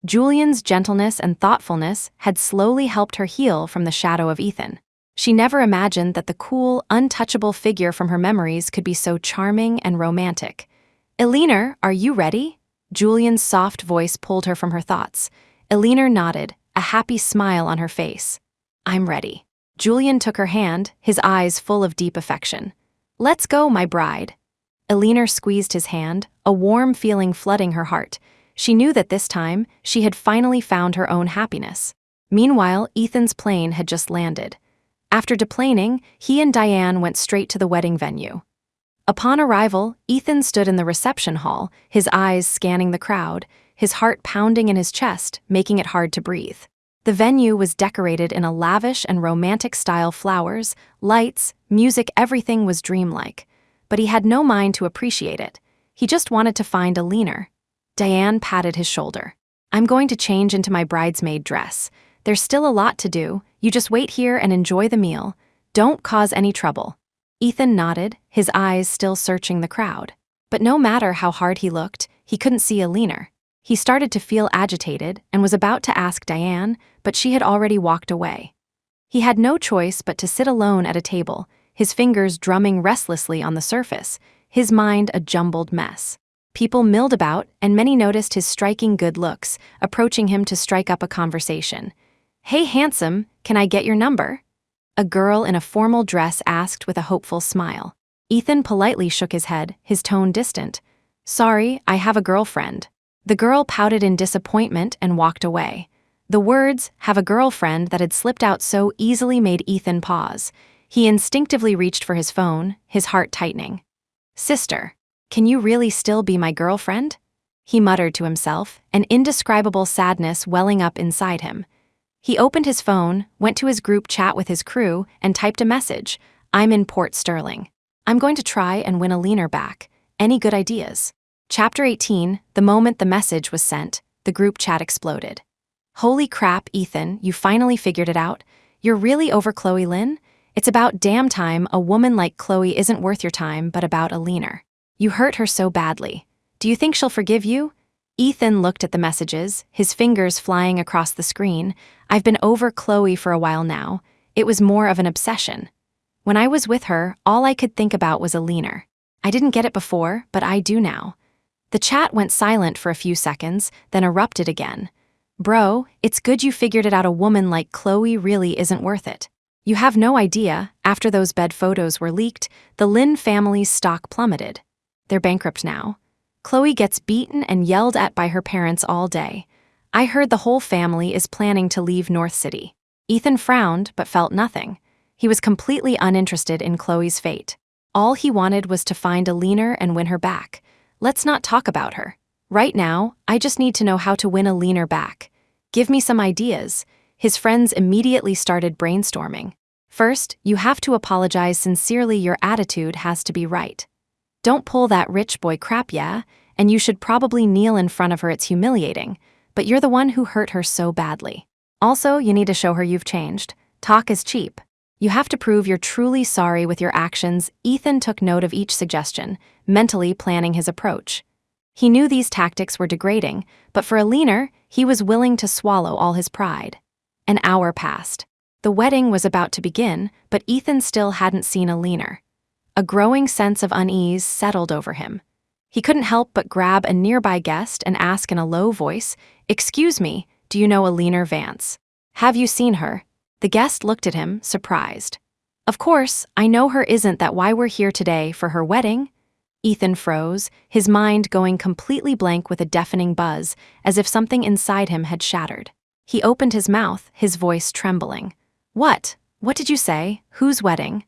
Julian's gentleness and thoughtfulness had slowly helped her heal from the shadow of Ethan. She never imagined that the cool, untouchable figure from her memories could be so charming and romantic. "Eleanor, are you ready?" Julian's soft voice pulled her from her thoughts. Eleanor nodded, a happy smile on her face. "I'm ready." Julian took her hand, his eyes full of deep affection. "Let's go, my bride." Eleanor squeezed his hand, a warm feeling flooding her heart. She knew that this time, she had finally found her own happiness. Meanwhile, Ethan's plane had just landed. After deplaning, he and Diane went straight to the wedding venue. Upon arrival, Ethan stood in the reception hall, his eyes scanning the crowd, his heart pounding in his chest, making it hard to breathe. The venue was decorated in a lavish and romantic-style flowers, lights, music, everything was dreamlike. But he had no mind to appreciate it. He just wanted to find Eleanor. Diane patted his shoulder. "I'm going to change into my bridesmaid dress. There's still a lot to do. You just wait here and enjoy the meal. Don't cause any trouble." Ethan nodded, his eyes still searching the crowd. But no matter how hard he looked, he couldn't see Eleanor. He started to feel agitated and was about to ask Diane, but she had already walked away. He had no choice but to sit alone at a table, his fingers drumming restlessly on the surface, his mind a jumbled mess. People milled about, and many noticed his striking good looks, approaching him to strike up a conversation. "Hey, handsome, can I get your number?" A girl in a formal dress asked with a hopeful smile. Ethan politely shook his head, his tone distant. "Sorry, I have a girlfriend." The girl pouted in disappointment and walked away. The words, "have a girlfriend," that had slipped out so easily made Ethan pause. He instinctively reached for his phone, his heart tightening. "Sister, can you really still be my girlfriend?" he muttered to himself, an indescribable sadness welling up inside him. He opened his phone, went to his group chat with his crew, and typed a message. "I'm in Port Sterling. I'm going to try and win Eleanor back. Any good ideas?" Chapter 18, the moment the message was sent, the group chat exploded. "Holy crap, Ethan, you finally figured it out? You're really over Chloe Lynn? It's about damn time a woman like Chloe isn't worth your time, but about Eleanor. You hurt her so badly. Do you think she'll forgive you?" Ethan looked at the messages, his fingers flying across the screen. "I've been over Chloe for a while now. It was more of an obsession. When I was with her, all I could think about was Eleanor. I didn't get it before, but I do now." The chat went silent for a few seconds, then erupted again. "Bro, it's good you figured it out. A woman like Chloe really isn't worth it. You have no idea, after those bed photos were leaked, the Lynn family's stock plummeted. They're bankrupt now. Chloe gets beaten and yelled at by her parents all day. I heard the whole family is planning to leave North City." Ethan frowned but felt nothing. He was completely uninterested in Chloe's fate. All he wanted was to find Eleanor and win her back. "Let's not talk about her. Right now, I just need to know how to win Eleanor back. Give me some ideas." His friends immediately started brainstorming. "First, you have to apologize sincerely. Your attitude has to be right. Don't pull that rich boy crap, yeah? And you should probably kneel in front of her. It's humiliating. But you're the one who hurt her so badly. Also, you need to show her you've changed. Talk is cheap. You have to prove you're truly sorry with your actions." Ethan took note of each suggestion, mentally planning his approach. He knew these tactics were degrading, but for Eleanor, he was willing to swallow all his pride. An hour passed. The wedding was about to begin, but Ethan still hadn't seen Eleanor. A growing sense of unease settled over him. He couldn't help but grab a nearby guest and ask in a low voice, "Excuse me, do you know Eleanor Vance? Have you seen her?" The guest looked at him, surprised. "Of course, I know her. Isn't that why we're here today, for her wedding?" Ethan froze, his mind going completely blank with a deafening buzz, as if something inside him had shattered. He opened his mouth, his voice trembling. What? What did you say? Whose wedding?"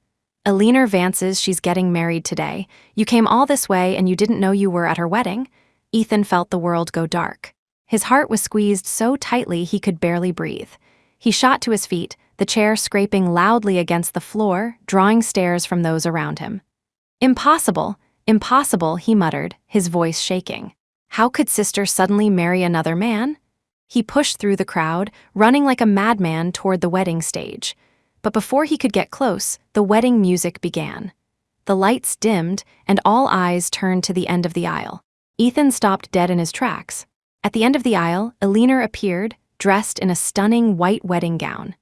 "Eleanor Vance's. She's getting married today. You came all this way and you didn't know you were at her wedding?" Ethan felt the world go dark. His heart was squeezed so tightly he could barely breathe. He shot to his feet, the chair scraping loudly against the floor, drawing stares from those around him. "Impossible, impossible," he muttered, his voice shaking. How could sister suddenly marry another man? He pushed through the crowd, running like a madman toward the wedding stage. But before he could get close, the wedding music began. The lights dimmed, and all eyes turned to the end of the aisle. Ethan stopped dead in his tracks. At the end of the aisle, Alina appeared, dressed in a stunning white wedding gown.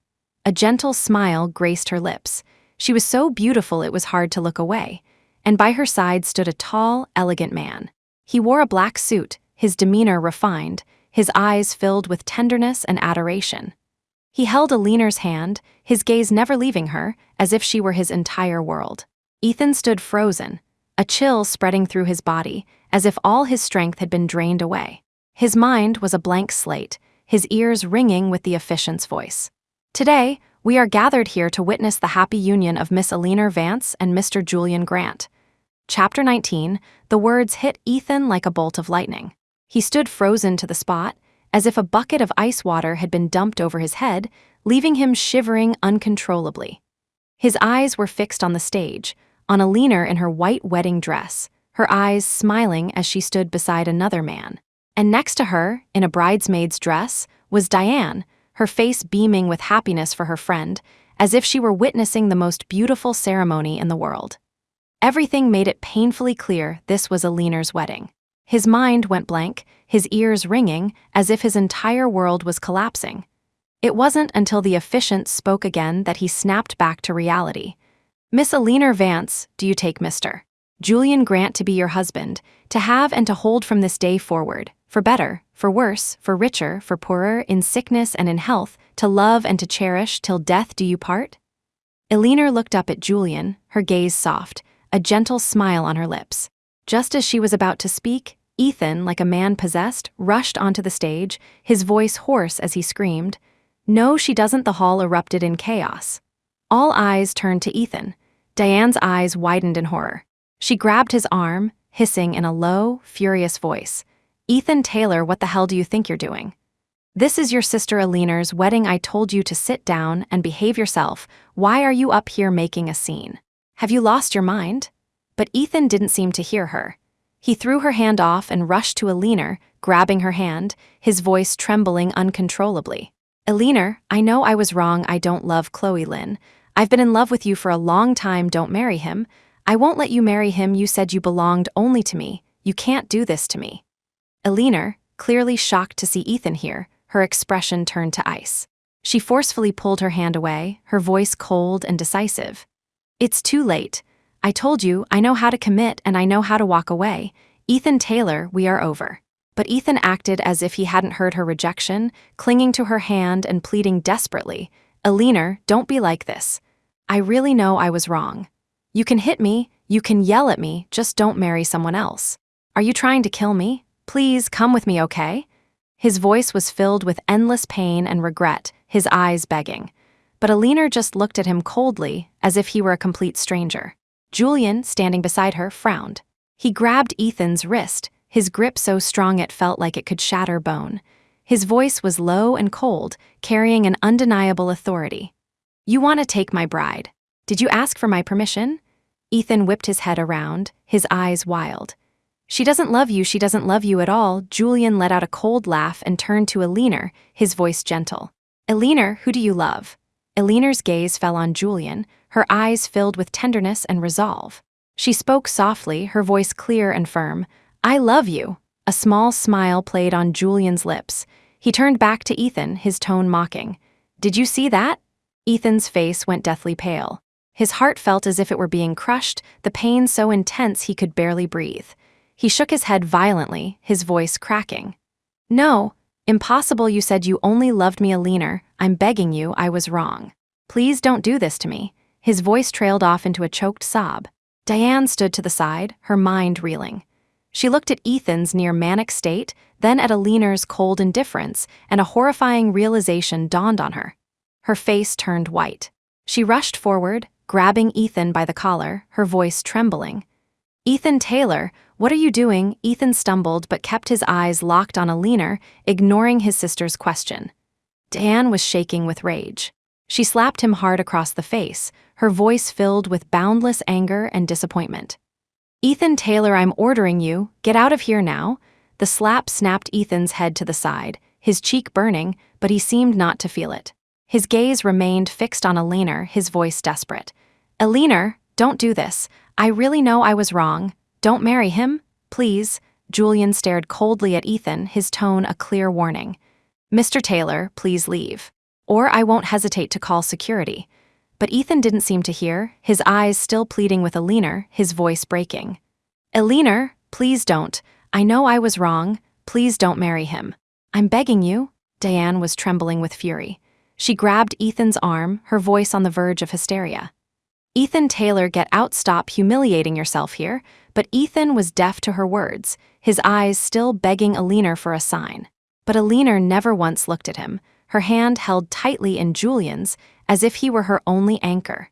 A gentle smile graced her lips. She was so beautiful it was hard to look away. And by her side stood a tall, elegant man. He wore a black suit, his demeanor refined, his eyes filled with tenderness and adoration. He held Alina's hand, his gaze never leaving her, as if she were his entire world. Ethan stood frozen, a chill spreading through his body, as if all his strength had been drained away. His mind was a blank slate, his ears ringing with the officiant's voice. Today, we are gathered here to witness the happy union of Miss Alina Vance and Mr. Julian Grant. Chapter 19, the words hit Ethan like a bolt of lightning. He stood frozen to the spot, as if a bucket of ice water had been dumped over his head, leaving him shivering uncontrollably. His eyes were fixed on the stage, on Alina in her white wedding dress, her eyes smiling as she stood beside another man. And next to her, in a bridesmaid's dress, was Diane, her face beaming with happiness for her friend, as if she were witnessing the most beautiful ceremony in the world. Everything made it painfully clear this was Alina's wedding. His mind went blank, his ears ringing, as if his entire world was collapsing. It wasn't until the officiant spoke again that he snapped back to reality. Miss Alina Vance, do you take Mr. Julian Grant to be your husband, to have and to hold from this day forward, for better, for worse, for richer, for poorer, in sickness and in health, to love and to cherish till death do you part? Alina looked up at Julian, her gaze soft, a gentle smile on her lips. Just as she was about to speak, Ethan, like a man possessed, rushed onto the stage, his voice hoarse as he screamed. No, she doesn't. The hall erupted in chaos. All eyes turned to Ethan. Diane's eyes widened in horror. She grabbed his arm, hissing in a low, furious voice. Ethan Taylor, what the hell do you think you're doing? This is your sister Alina's wedding. I told you to sit down and behave yourself. Why are you up here making a scene? Have you lost your mind? But Ethan didn't seem to hear her. He threw her hand off and rushed to Alina, grabbing her hand, his voice trembling uncontrollably. Alina, I know I was wrong. I don't love Chloe Lynn. I've been in love with you for a long time. Don't marry him. I won't let you marry him. You said you belonged only to me. You can't do this to me. Alina, clearly shocked to see Ethan here, her expression turned to ice. She forcefully pulled her hand away, her voice cold and decisive. It's too late. I told you, I know how to commit and I know how to walk away. Ethan Taylor, we are over. But Ethan acted as if he hadn't heard her rejection, clinging to her hand and pleading desperately. Alina, don't be like this. I really know I was wrong. You can hit me, you can yell at me, just don't marry someone else. Are you trying to kill me? Please come with me, okay? His voice was filled with endless pain and regret, his eyes begging. But Alina just looked at him coldly, as if he were a complete stranger. Julian, standing beside her, frowned. He grabbed Ethan's wrist, his grip so strong it felt like it could shatter bone. His voice was low and cold, carrying an undeniable authority. You want to take my bride. Did you ask for my permission? Ethan whipped his head around, his eyes wild. She doesn't love you. She doesn't love you at all. Julian let out a cold laugh and turned to Alina, his voice gentle. Alina, who do you love? Alina's gaze fell on Julian, her eyes filled with tenderness and resolve. She spoke softly, her voice clear and firm. I love you. A small smile played on Julian's lips. He turned back to Ethan, his tone mocking. Did you see that? Ethan's face went deathly pale. His heart felt as if it were being crushed, the pain so intense he could barely breathe. He shook his head violently, his voice cracking. No, impossible. You said you only loved me, Alina. I'm begging you, I was wrong. Please don't do this to me. His voice trailed off into a choked sob. Diane stood to the side, her mind reeling. She looked at Ethan's near manic state, then at Alina's cold indifference, and a horrifying realization dawned on her. Her face turned white. She rushed forward, grabbing Ethan by the collar, her voice trembling. Ethan Taylor, what are you doing? Ethan stumbled but kept his eyes locked on Alina, ignoring his sister's question. Diane was shaking with rage. She slapped him hard across the face, her voice filled with boundless anger and disappointment. Ethan Taylor, I'm ordering you, get out of here now. The slap snapped Ethan's head to the side, his cheek burning, but he seemed not to feel it. His gaze remained fixed on Alina, his voice desperate. Alina, don't do this. I really know I was wrong. Don't marry him, please. Julian stared coldly at Ethan, his tone a clear warning. "Mr. Taylor, please leave. Or I won't hesitate to call security." But Ethan didn't seem to hear, his eyes still pleading with Eleanor, his voice breaking. "Eleanor, please don't. I know I was wrong. Please don't marry him. I'm begging you." Diane was trembling with fury. She grabbed Ethan's arm, her voice on the verge of hysteria. "Ethan Taylor, get out, stop humiliating yourself here." But Ethan was deaf to her words, his eyes still begging Eleanor for a sign. But Eleanor never once looked at him, her hand held tightly in Julian's, as if he were her only anchor.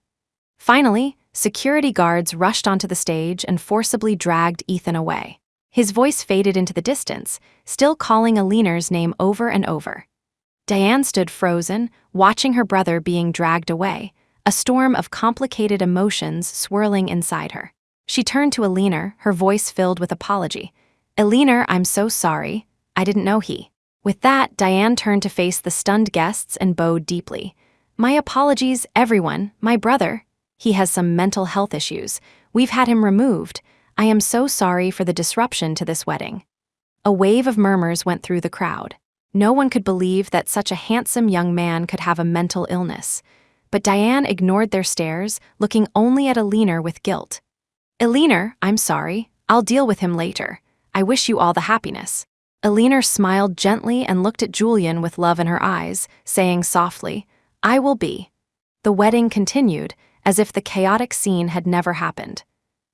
Finally, security guards rushed onto the stage and forcibly dragged Ethan away. His voice faded into the distance, still calling Eleanor's name over and over. Diane stood frozen, watching her brother being dragged away, a storm of complicated emotions swirling inside her. She turned to Eleanor, her voice filled with apology. "Eleanor, I'm so sorry. I didn't know he." With that, Diane turned to face the stunned guests and bowed deeply. "My apologies, everyone. My brother. He has some mental health issues. We've had him removed. I am so sorry for the disruption to this wedding." A wave of murmurs went through the crowd. No one could believe that such a handsome young man could have a mental illness. But Diane ignored their stares, looking only at Eleanor with guilt. "Eleanor, I'm sorry. I'll deal with him later. I wish you all the happiness." Eleanor smiled gently and looked at Julian with love in her eyes, saying softly, "I will be." The wedding continued, as if the chaotic scene had never happened.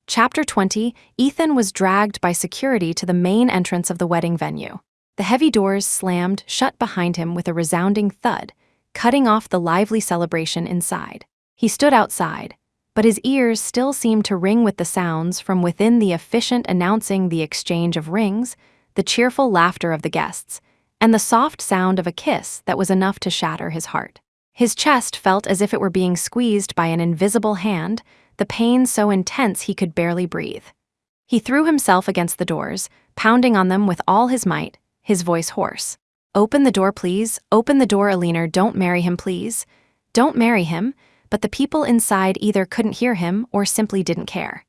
Chapter 20, Ethan was dragged by security to the main entrance of the wedding venue. The heavy doors slammed shut behind him with a resounding thud, cutting off the lively celebration inside. He stood outside, but his ears still seemed to ring with the sounds from within, the officiant announcing the exchange of rings, the cheerful laughter of the guests, and the soft sound of a kiss that was enough to shatter his heart. His chest felt as if it were being squeezed by an invisible hand, the pain so intense he could barely breathe. He threw himself against the doors, pounding on them with all his might, his voice hoarse. "Open the door, please. Open the door, Eleanor. Don't marry him, please. Don't marry him." But the people inside either couldn't hear him or simply didn't care.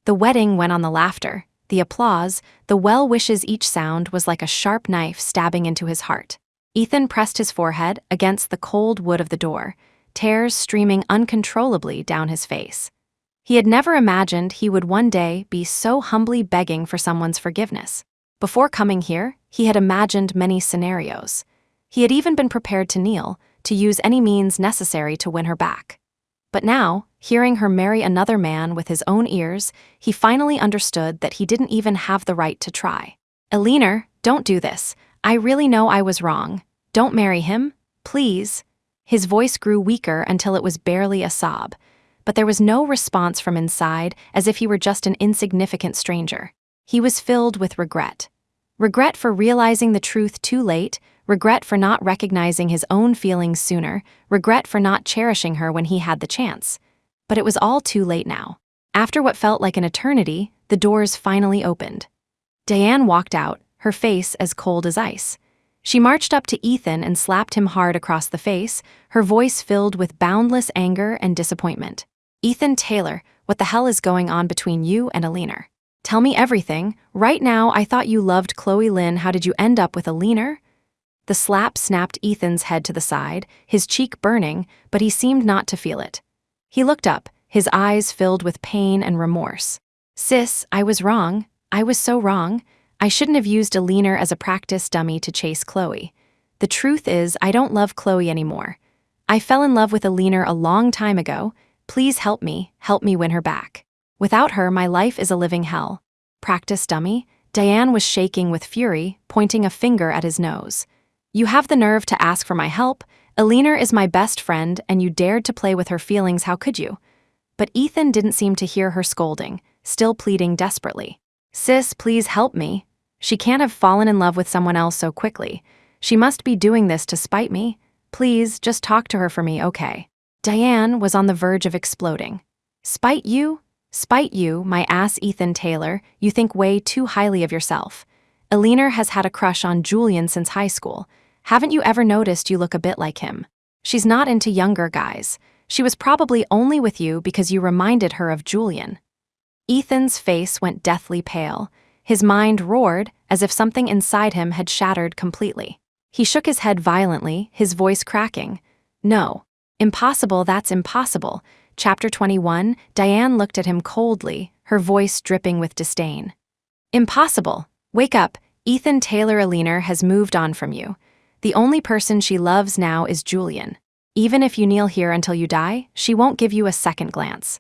The wedding went on. The laughter, the applause, the well wishes, each sound was like a sharp knife stabbing into his heart. Ethan pressed his forehead against the cold wood of the door, tears streaming uncontrollably down his face. He had never imagined he would one day be so humbly begging for someone's forgiveness. Before coming here, he had imagined many scenarios. He had even been prepared to kneel, to use any means necessary to win her back. But now, hearing her marry another man with his own ears, he finally understood that he didn't even have the right to try. "Eleanor, don't do this. I really know I was wrong. Don't marry him, please." His voice grew weaker until it was barely a sob, but there was no response from inside, as if he were just an insignificant stranger. He was filled with regret. Regret for realizing the truth too late, regret for not recognizing his own feelings sooner, regret for not cherishing her when he had the chance. But it was all too late now. After what felt like an eternity, the doors finally opened. Diane walked out, her face as cold as ice. She marched up to Ethan and slapped him hard across the face, her voice filled with boundless anger and disappointment. "Ethan Taylor, what the hell is going on between you and Eleanor? Tell me everything. Right now, I thought you loved Chloe Lynn. How did you end up with Eleanor?" The slap snapped Ethan's head to the side, his cheek burning, but he seemed not to feel it. He looked up, his eyes filled with pain and remorse. "Sis, I was wrong. I was so wrong. I shouldn't have used Eleanor as a practice dummy to chase Chloe. The truth is, I don't love Chloe anymore. I fell in love with Eleanor a long time ago. Please help me win her back. Without her, my life is a living hell." "Practice dummy?" Diane was shaking with fury, pointing a finger at his nose. "You have the nerve to ask for my help? Eleanor is my best friend, and you dared to play with her feelings. How could you?" But Ethan didn't seem to hear her scolding, still pleading desperately. "Sis, please help me. She can't have fallen in love with someone else so quickly. She must be doing this to spite me. Please, just talk to her for me, okay?" Diane was on the verge of exploding. "Spite you? Spite you, my ass Ethan Taylor, you think way too highly of yourself. Eleanor has had a crush on Julian since high school. Haven't you ever noticed you look a bit like him? She's not into younger guys. She was probably only with you because you reminded her of Julian." Ethan's face went deathly pale. His mind roared as if something inside him had shattered completely. He shook his head violently, his voice cracking. No. Impossible, that's impossible. Chapter 21, Diane looked at him coldly, her voice dripping with disdain. Impossible. Wake up. Ethan Taylor Aliner has moved on from you. The only person she loves now is Julian. Even if you kneel here until you die, she won't give you a second glance.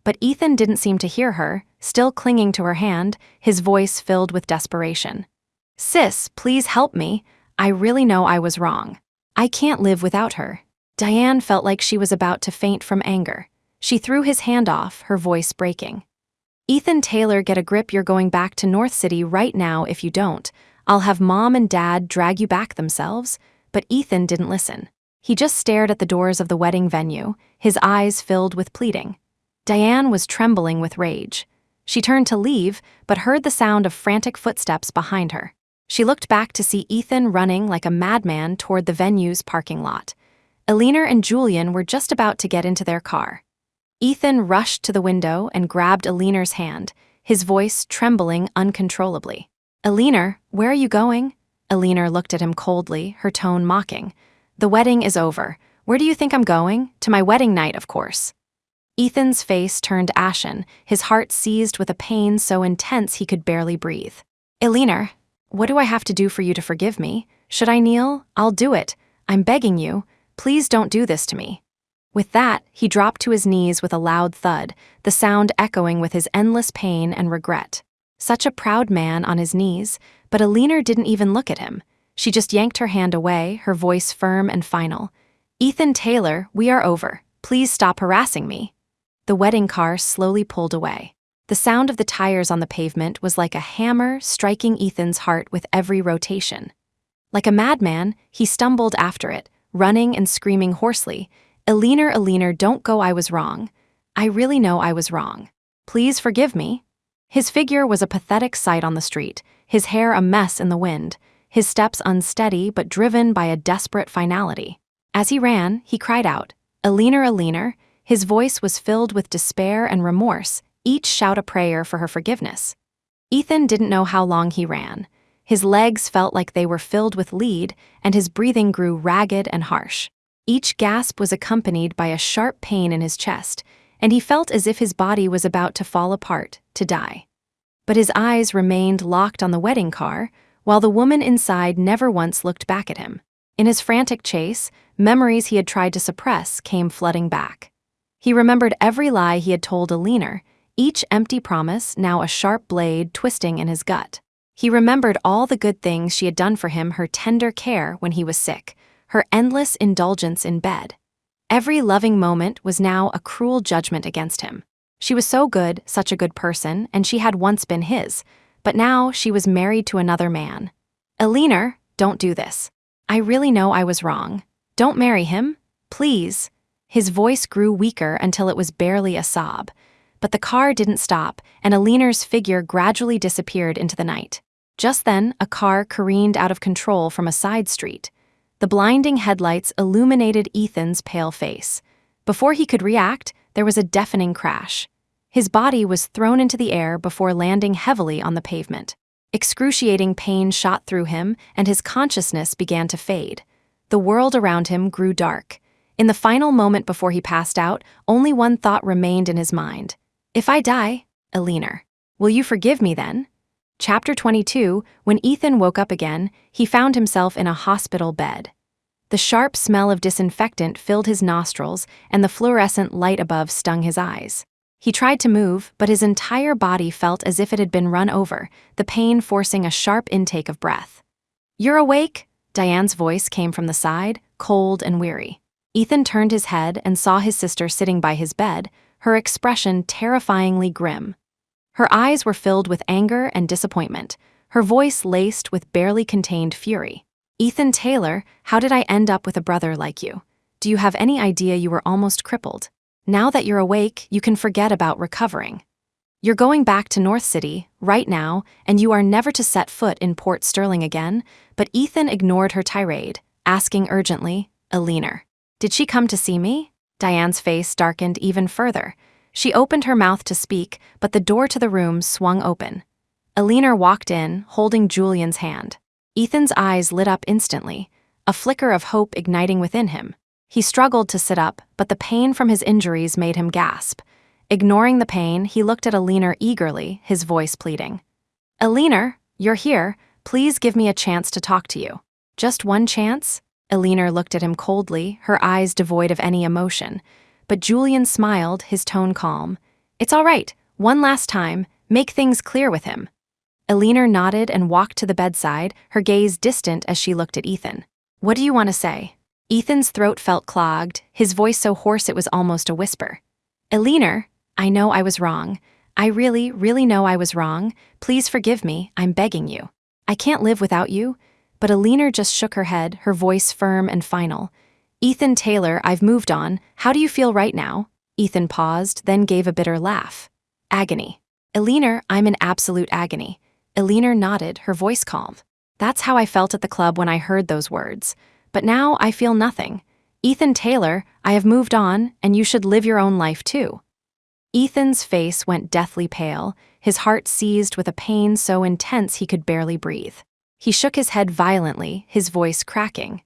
But Ethan didn't seem to hear her, still clinging to her hand, his voice filled with desperation. Sis, please help me. I really know I was wrong. I can't live without her. Diane felt like she was about to faint from anger. She threw his hand off, her voice breaking. Ethan Taylor, get a grip, you're going back to North City right now. If you don't, I'll have Mom and Dad drag you back themselves. But Ethan didn't listen. He just stared at the doors of the wedding venue, his eyes filled with pleading. Diane was trembling with rage. She turned to leave, but heard the sound of frantic footsteps behind her. She looked back to see Ethan running like a madman toward the venue's parking lot. Aliner and Julian were just about to get into their car. Ethan rushed to the window and grabbed Aliner's hand, his voice trembling uncontrollably. Aliner, where are you going? Aliner looked at him coldly, her tone mocking. The wedding is over. Where do you think I'm going? To my wedding night, of course. Ethan's face turned ashen, his heart seized with a pain so intense he could barely breathe. Aliner, what do I have to do for you to forgive me? Should I kneel? I'll do it. I'm begging you. Please don't do this to me. With that, he dropped to his knees with a loud thud, the sound echoing with his endless pain and regret. Such a proud man on his knees, but Aliner didn't even look at him. She just yanked her hand away, her voice firm and final. Ethan Taylor, we are over. Please stop harassing me. The wedding car slowly pulled away. The sound of the tires on the pavement was like a hammer striking Ethan's heart with every rotation. Like a madman, he stumbled after it, running and screaming hoarsely, Aliner, Aliner, don't go, I was wrong. I really know I was wrong. Please forgive me. His figure was a pathetic sight on the street, his hair a mess in the wind, his steps unsteady but driven by a desperate finality. As he ran, he cried out, Aliner, Aliner. His voice was filled with despair and remorse, each shout a prayer for her forgiveness. Ethan didn't know how long he ran. His legs felt like they were filled with lead, and his breathing grew ragged and harsh. Each gasp was accompanied by a sharp pain in his chest, and he felt as if his body was about to fall apart, to die. But his eyes remained locked on the wedding car, while the woman inside never once looked back at him. In his frantic chase, memories he had tried to suppress came flooding back. He remembered every lie he had told Aliner, each empty promise now a sharp blade twisting in his gut. He remembered all the good things she had done for him, her tender care when he was sick, her endless indulgence in bed. Every loving moment was now a cruel judgment against him. She was so good, such a good person, and she had once been his, but now she was married to another man. Aliner, don't do this. I really know I was wrong. Don't marry him, please. His voice grew weaker until it was barely a sob. But the car didn't stop, and Aliner's figure gradually disappeared into the night. Just then, a car careened out of control from a side street. The blinding headlights illuminated Ethan's pale face. Before he could react, there was a deafening crash. His body was thrown into the air before landing heavily on the pavement. Excruciating pain shot through him, and his consciousness began to fade. The world around him grew dark. In the final moment before he passed out, only one thought remained in his mind. If I die, Aliner, will you forgive me then? Chapter 22, when Ethan woke up again, he found himself in a hospital bed. The sharp smell of disinfectant filled his nostrils, and the fluorescent light above stung his eyes. He tried to move, but his entire body felt as if it had been run over, the pain forcing a sharp intake of breath. You're awake? Diane's voice came from the side, cold and weary. Ethan turned his head and saw his sister sitting by his bed, her expression terrifyingly grim. Her eyes were filled with anger and disappointment, her voice laced with barely contained fury. Ethan Taylor, how did I end up with a brother like you? Do you have any idea you were almost crippled? Now that you're awake, you can forget about recovering. You're going back to North City, right now, and you are never to set foot in Port Sterling again, but Ethan ignored her tirade, asking urgently, Aliner, did she come to see me? Diane's face darkened even further. She opened her mouth to speak, but the door to the room swung open. Alina walked in, holding Julian's hand. Ethan's eyes lit up instantly, a flicker of hope igniting within him. He struggled to sit up, but the pain from his injuries made him gasp. Ignoring the pain, he looked at Alina eagerly, his voice pleading. "Alina, you're here. Please give me a chance to talk to you." "Just one chance?" Alina looked at him coldly, her eyes devoid of any emotion. But Julian smiled, his tone calm. "It's all right. One last time. Make things clear with him." Alina nodded and walked to the bedside, her gaze distant as she looked at Ethan. "What do you want to say?" Ethan's throat felt clogged, his voice so hoarse it was almost a whisper. "Alina, I know I was wrong. I really, really know I was wrong. Please forgive me, I'm begging you. I can't live without you." But Alina just shook her head, her voice firm and final. "Ethan Taylor, I've moved on. How do you feel right now?" Ethan paused, then gave a bitter laugh. "Agony." "Alina, I'm in absolute agony." Alina nodded, her voice calm. "That's how I felt at the club when I heard those words. But now I feel nothing. Ethan Taylor, I have moved on, and you should live your own life too." Ethan's face went deathly pale, his heart seized with a pain so intense he could barely breathe. He shook his head violently, his voice cracking.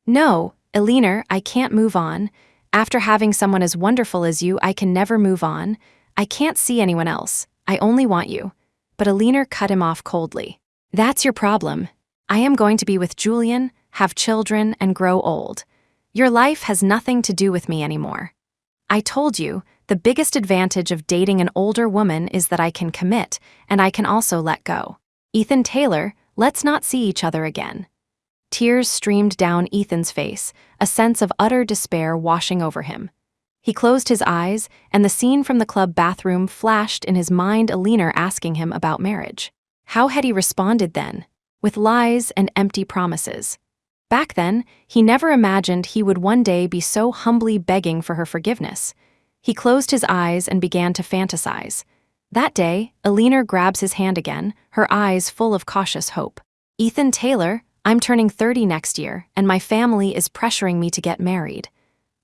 "No, Alina, I can't move on. After having someone as wonderful as you, I can never move on. I can't see anyone else. I only want you." But Alina cut him off coldly. "That's your problem. I am going to be with Julian, have children, and grow old. Your life has nothing to do with me anymore. I told you, the biggest advantage of dating an older woman is that I can commit, and I can also let go. Ethan Taylor, let's not see each other again." Tears streamed down Ethan's face, a sense of utter despair washing over him. He closed his eyes, and the scene from the club bathroom flashed in his mind, Alina asking him about marriage. How had he responded then? With lies and empty promises. Back then, he never imagined he would one day be so humbly begging for her forgiveness. He closed his eyes and began to fantasize. That day, Alina grabs his hand again, her eyes full of cautious hope. "Ethan Taylor, I'm turning 30 next year, and my family is pressuring me to get married.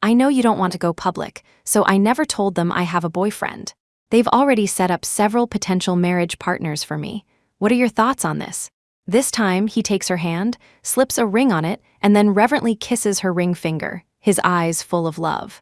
I know you don't want to go public, so I never told them I have a boyfriend. They've already set up several potential marriage partners for me. What are your thoughts on this?" This time, he takes her hand, slips a ring on it, and then reverently kisses her ring finger, his eyes full of love.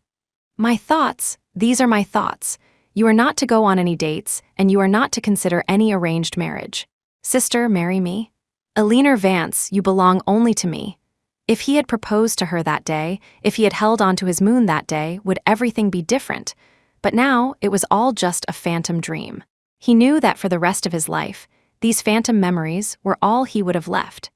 "My thoughts, these are my thoughts. You are not to go on any dates, and you are not to consider any arranged marriage. Sister, marry me. Alina Vance, you belong only to me." If he had proposed to her that day, if he had held on to his moon that day, would everything be different? But now, it was all just a phantom dream. He knew that for the rest of his life, these phantom memories were all he would have left.